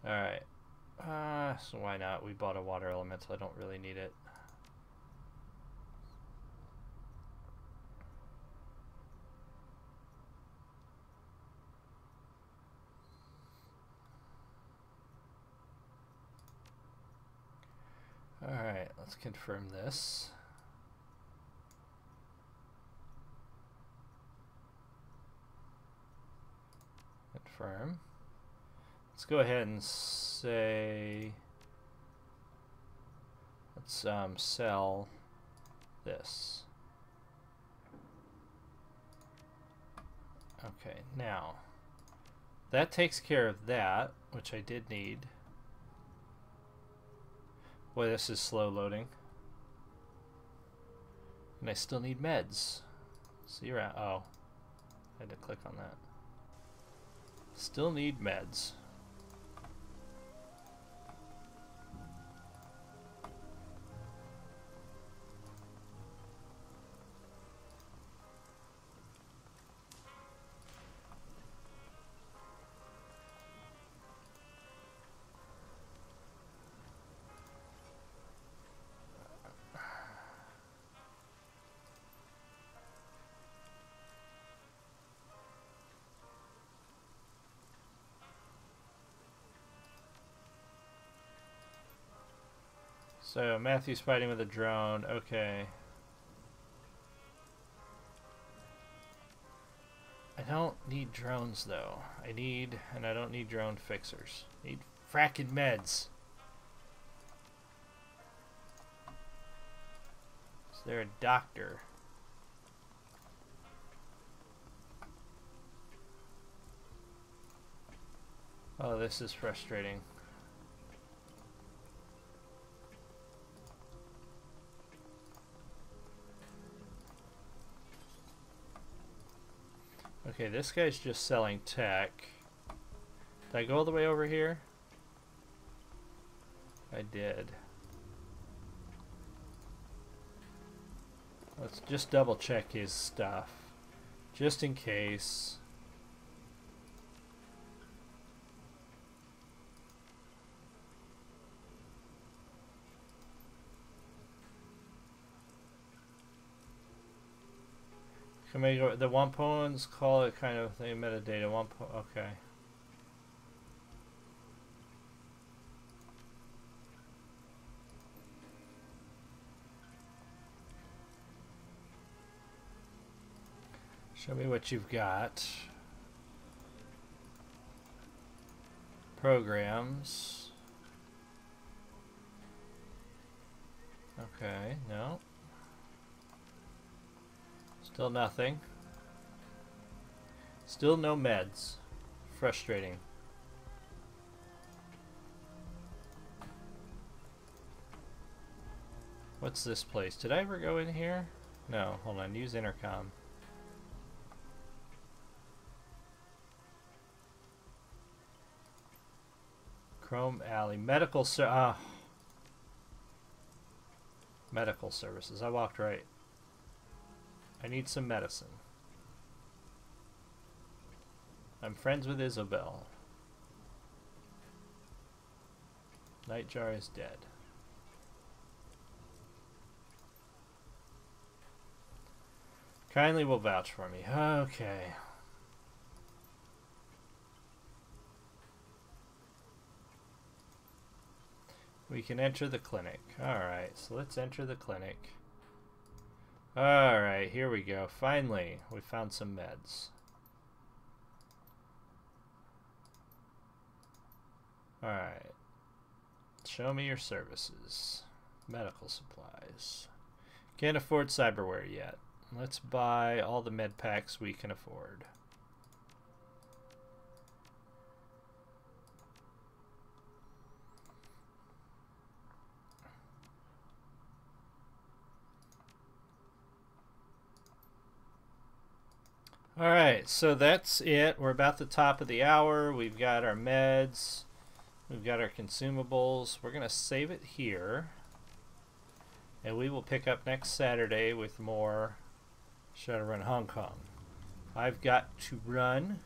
Alright. So why not? We bought a water elemental. I don't really need it. Alright, let's confirm this. Confirm. Let's go ahead and say, let's sell this. Okay, now that takes care of that, which I did need. Boy, this is slow loading. And I still need meds. See you around. Oh, I had to click on that. Still need meds. So Matthew's fighting with a drone. Okay. I don't need drones though. I don't need drone fixers. I need fracking meds. Is there a doctor? Oh, this is frustrating. Okay, this guy's just selling tech. Did I go all the way over here? I did. Let's just double check his stuff, just in case. Can we go, the Wampons call it kind of the metadata. Okay. Show me what you've got. Programs. Okay, no. Still nothing. Still no meds. Frustrating. What's this place? Did I ever go in here? No, hold on. Use intercom. Chrome Alley. Medical services. I walked right. I need some medicine. I'm friends with Isabel. Nightjar is dead. Kindly will vouch for me. Okay. We can enter the clinic. Alright, so let's enter the clinic. Alright, here we go. Finally, we found some meds. Alright. Show me your services. Medical supplies. Can't afford cyberware yet. Let's buy all the med packs we can afford. All right, so that's it. We're about the top of the hour. We've got our meds. We've got our consumables. We're going to save it here. And we will pick up next Saturday with more Shadowrun Hong Kong. I've got to run.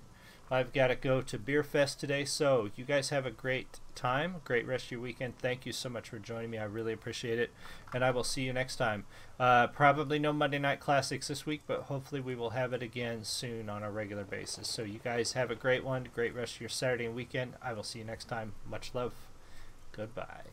I've got to go to Beer Fest today. So you guys have a great time, great rest of your weekend. Thank you so much for joining me. I really appreciate it. And I will see you next time. Probably no Monday Night Classics this week, but hopefully we will have it again soon on a regular basis. So you guys have a great one, great rest of your Saturday and weekend. I will see you next time. Much love. Goodbye.